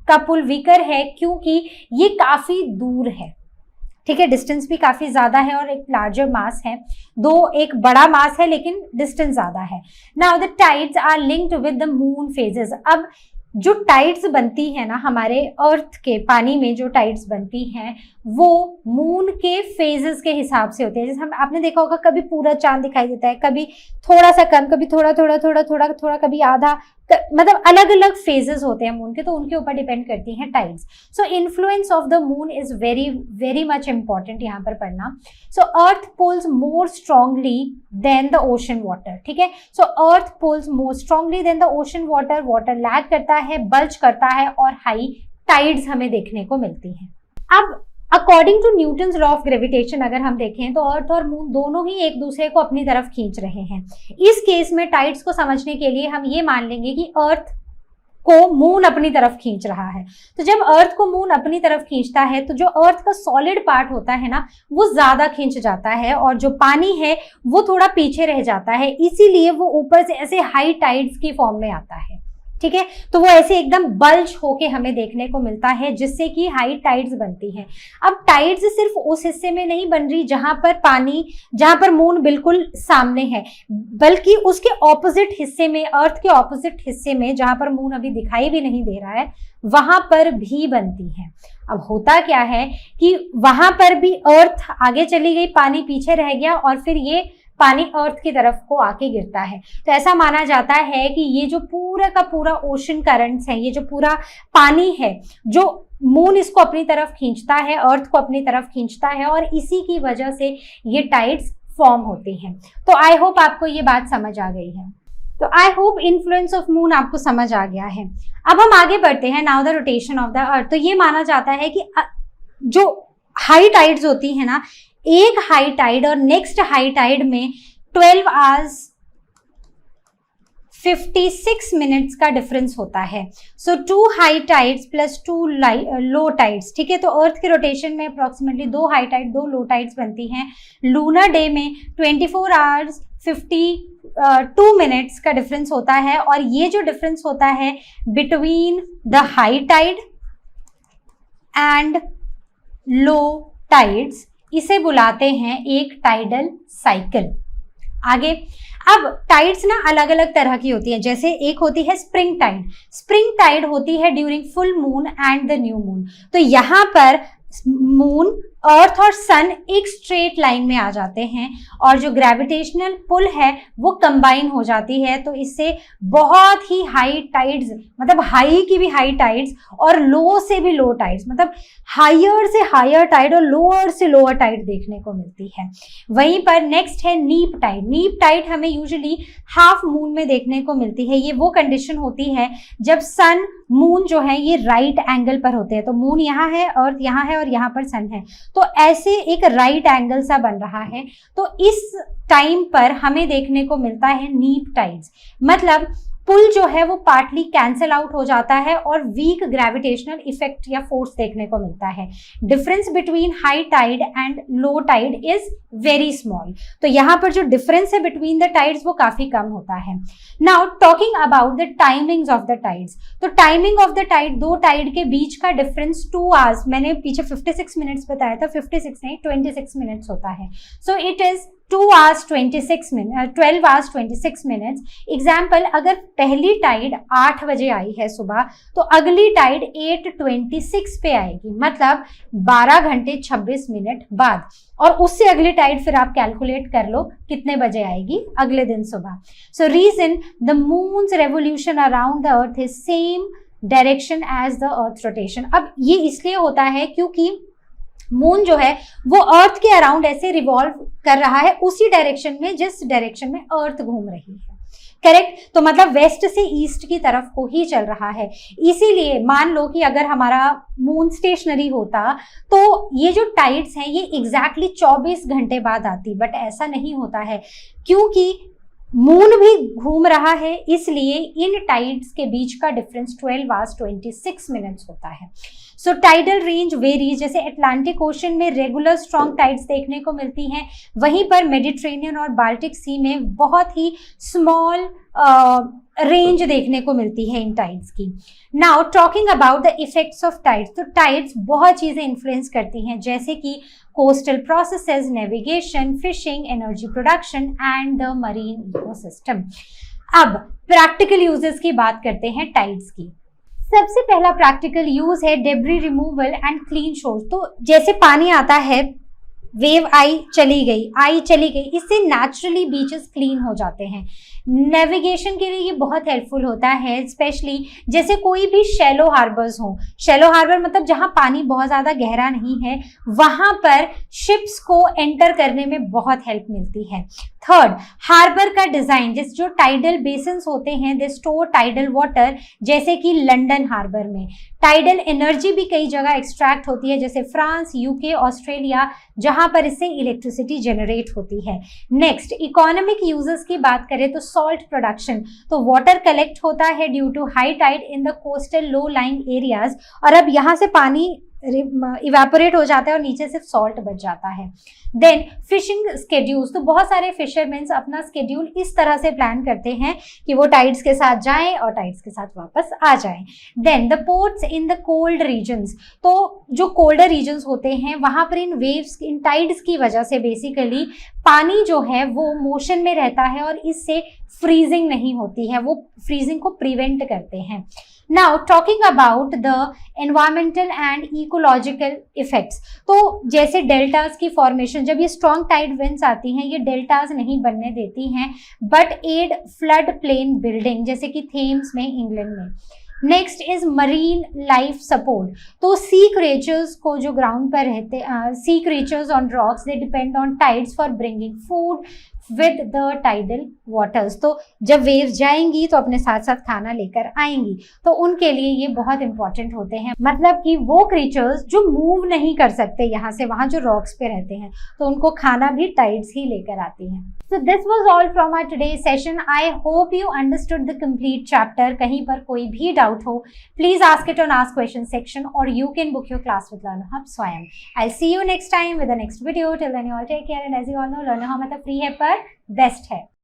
का पुल वीकर है क्योंकि ये काफी दूर है, ठीक है, डिस्टेंस भी काफी ज्यादा है और एक लार्जर मास है, दो एक बड़ा मास है लेकिन डिस्टेंस ज्यादा है। Now the tides are linked with the moon phases. अब जो टाइड्स बनती है ना हमारे अर्थ के पानी में, जो टाइड्स बनती हैं वो मून के फेजेस के हिसाब से होते हैं। जैसे हम आपने देखा होगा कभी पूरा चांद दिखाई देता है, कभी थोड़ा सा कम, कभी थोड़ा थोड़ा थोड़ा थोड़ा थोड़ा, कभी आधा, मतलब अलग अलग फेजेस होते हैं मून के, तो उनके ऊपर डिपेंड करती हैं tides. So influence of the moon is very very much important यहाँ पर पढ़ना। So earth pulls more strongly than the ocean water, ठीक है। So earth pulls more strongly than the ocean water, water lag करता है, bulge करता है और हाई टाइड्स हमें देखने को मिलती हैं। अब according to Newton's law of gravitation अगर हम देखें तो अर्थ और मून दोनों ही एक दूसरे को अपनी तरफ खींच रहे हैं। इस केस में टाइड्स को समझने के लिए हम ये मान लेंगे कि अर्थ को मून अपनी तरफ खींच रहा है। तो जब अर्थ को मून अपनी तरफ खींचता है तो जो अर्थ का सॉलिड पार्ट होता है ना वो ज्यादा खींच जाता है और जो पानी है वो थोड़ा पीछे रह जाता है, इसीलिए वो ऊपर से ऐसे हाई टाइड्स की फॉर्म में आता है, ठीक है। तो वो ऐसे एकदम बल्ज होके हमें देखने को मिलता है जिससे कि हाई टाइड्स बनती हैं। अब टाइड्स सिर्फ उस हिस्से में नहीं बन रही जहां पर मून बिल्कुल सामने है, बल्कि उसके ऑपोजिट हिस्से में, अर्थ के ऑपोजिट हिस्से में जहां पर मून अभी दिखाई भी नहीं दे रहा है वहां पर भी बनती है। अब होता क्या है कि वहां पर भी अर्थ आगे चली गई, पानी पीछे रह गया और फिर ये पानी अर्थ की तरफ को आके गिरता है। तो ऐसा माना जाता है कि ये जो पूरा का पूरा ओशन करंट्स है, ये जो पूरा पानी है जो मून इसको अपनी तरफ खींचता है, अर्थ को अपनी तरफ खींचता है और इसी की वजह से ये टाइड्स फॉर्म होती हैं। तो आई होप आपको ये बात समझ आ गई है। तो I hope influence of moon आपको समझ आ गया है। अब हम आगे बढ़ते हैं। Now the rotation of the earth. तो ये माना जाता है कि जो हाई टाइड्स होती है ना, एक हाई टाइड और नेक्स्ट हाई टाइड में 12 आवर्स 56 मिनट्स का डिफरेंस होता है। So 2 high tides plus 2 low tides, ठीक है। तो अर्थ के रोटेशन में approximately 2 high tide 2 low tides बनती हैं। लूनर डे में 24 आवर्स 52 मिनट्स का डिफरेंस होता है और ये जो डिफरेंस होता है between the high tide and low tides, इसे बुलाते हैं एक टाइडल साइकिल। आगे, अब टाइड्स ना अलग अलग तरह की होती है। जैसे एक होती है स्प्रिंग टाइड। स्प्रिंग टाइड होती है during full moon and the new moon. तो यहाँ पर मून, अर्थ और सन एक स्ट्रेट लाइन में आ जाते हैं और जो ग्रेविटेशनल पुल है वो कंबाइन हो जाती है। तो इससे बहुत ही हाई टाइड्स, मतलब हाई की भी हाई टाइड्स और लो से भी लो टाइड्स, मतलब हायर से हायर टाइड और लोअर से लोअर टाइड देखने को मिलती है। वहीं पर नेक्स्ट है नीप टाइड। नीप टाइड हमें यूजुअली हाफ मून में देखने को मिलती है। ये वो कंडीशन होती है जब सन मून जो है ये राइट एंगल पर होते हैं। तो मून यहाँ है, अर्थ यहाँ है और यहाँ पर सन है, तो ऐसे एक राइट एंगल सा बन रहा है। तो इस टाइम पर हमें देखने को मिलता है नीप टाइड्स। मतलब पुल जो है वो पार्टली कैंसल आउट हो जाता है और वीक ग्रेविटेशनल इफेक्ट या फोर्स देखने को मिलता है। Difference between high tide and low tide is very small. तो यहाँ पर जो डिफरेंस है बिटवीन द टाइड्स वो काफी कम होता है। Now talking about the timings of the tides. तो टाइमिंग ऑफ द टाइड, दो टाइड के बीच का डिफरेंस 2 आवर्स, मैंने पीछे 56 मिनट्स बताया था, 56 नहीं 26 मिनट्स होता है। So it is 2 hours 26 minute, 12 hours 26 minutes. Example, अगर पहली टाइड 8 बजे आई है सुबह तो अगली टाइड 8:26 पे आएगी, मतलब 12 घंटे 26 मिनट बाद। और उससे अगली टाइड फिर आप कैलकुलेट कर लो कितने बजे आएगी, अगले दिन सुबह। So reason, the moon's revolution around the earth is same direction as the earth rotation. अब ये इसलिए होता है क्योंकि मून जो है वो अर्थ के अराउंड ऐसे रिवॉल्व कर रहा है उसी डायरेक्शन में जिस डायरेक्शन में अर्थ घूम रही है, करेक्ट। तो मतलब वेस्ट से ईस्ट की तरफ को ही चल रहा है। इसीलिए मान लो कि अगर हमारा मून स्टेशनरी होता तो ये जो टाइड्स हैं ये एग्जैक्टली 24 घंटे बाद आती, बट ऐसा नहीं होता है क्योंकि मून भी घूम रहा है, इसलिए इन टाइड्स के बीच का डिफरेंस 12 आवर्स 26 मिनट्स होता है। सो टाइडल रेंज वेरीज, जैसे अटलांटिक ओशन में रेगुलर स्ट्रॉन्ग टाइड्स देखने को मिलती हैं, वहीं पर मेडिटेरेनियन और बाल्टिक सी में बहुत ही स्मॉल रेंज देखने को मिलती है इन टाइड्स की। Now talking about the effects of tides. तो टाइड्स बहुत चीजें इन्फ्लुएंस करती हैं, जैसे कि coastal processes, navigation, fishing, energy production and the marine ecosystem. अब प्रैक्टिकल यूजेस की बात करते हैं टाइड्स की। सबसे पहला प्रैक्टिकल यूज है debris removal and clean shores. तो जैसे पानी आता है, वेव आई चली गई, इससे नेचुरली बीचेस क्लीन हो जाते हैं। नेविगेशन के लिए ये बहुत हेल्पफुल होता है, स्पेशली जैसे कोई भी शैलो हार्बर्स हो। शैलो हार्बर मतलब जहां पानी बहुत ज्यादा गहरा नहीं है, वहां पर शिप्स को एंटर करने में बहुत हेल्प मिलती है। थर्ड, हार्बर का डिजाइन, जैसे जो टाइडल बेसिन्स होते हैं दे स्टोर टाइडल वाटर, जैसे कि लंदन हार्बर में। टाइडल एनर्जी भी कई जगह एक्सट्रैक्ट होती है, जैसे फ्रांस, यूके, ऑस्ट्रेलिया, जहां पर इससे इलेक्ट्रिसिटी जनरेट होती है। नेक्स्ट, इकोनॉमिक यूजेस की बात करें तो सॉल्ट प्रोडक्शन, तो वाटर कलेक्ट होता है due to high tide in the coastal low lying areas, और अब यहाँ से पानी इवेपोरेट हो जाता है और नीचे सिर्फ सॉल्ट बच जाता है। देन फिशिंग स्केड्यूल्स, तो बहुत सारे फिशरमैन अपना स्केड्यूल इस तरह से प्लान करते हैं कि वो टाइड्स के साथ जाएं और टाइड्स के साथ वापस आ जाएं। Then the ports in the cold regions, तो जो कोल्डर रीजन्स होते हैं वहां पर इन वेव्स, इन टाइड्स की वजह से बेसिकली पानी जो है वो मोशन में रहता है और इससे फ्रीजिंग नहीं होती है, वो फ्रीजिंग को प्रिवेंट करते हैं। Now talking about the environmental and ecological effects, तो जैसे डेल्टास की फॉर्मेशन, जब ये स्ट्रॉन्ग टाइड विंड्स आती हैं ये डेल्टास नहीं बनने देती हैं but aid flood plain building, जैसे कि थेम्स में, इंग्लैंड में। Next is marine life support, तो सी क्रिएचर्स को जो ग्राउंड पर रहते, sea creatures on rocks they depend on tides for bringing food with the tidal waters, तो जब वेव्स जाएंगी तो अपने साथ साथ खाना लेकर आएंगी, तो उनके लिए ये बहुत इंपॉर्टेंट होते हैं। मतलब कि वो क्रीचर्स जो मूव नहीं कर सकते यहाँ से वहाँ, जो रॉक्स पे रहते हैं, तो उनको खाना भी टाइड्स ही लेकर आती हैं। So this was all from our today's session. I hope you understood the complete chapter. कहीं पर कोई भी डाउट हो, please ask it on Ask Question section, or you can book your class with Learner Hub स्वयं. I'll see you next time with the next video. Till then you all take care, and as you all know, Learner Hub मतलब free है पर best है।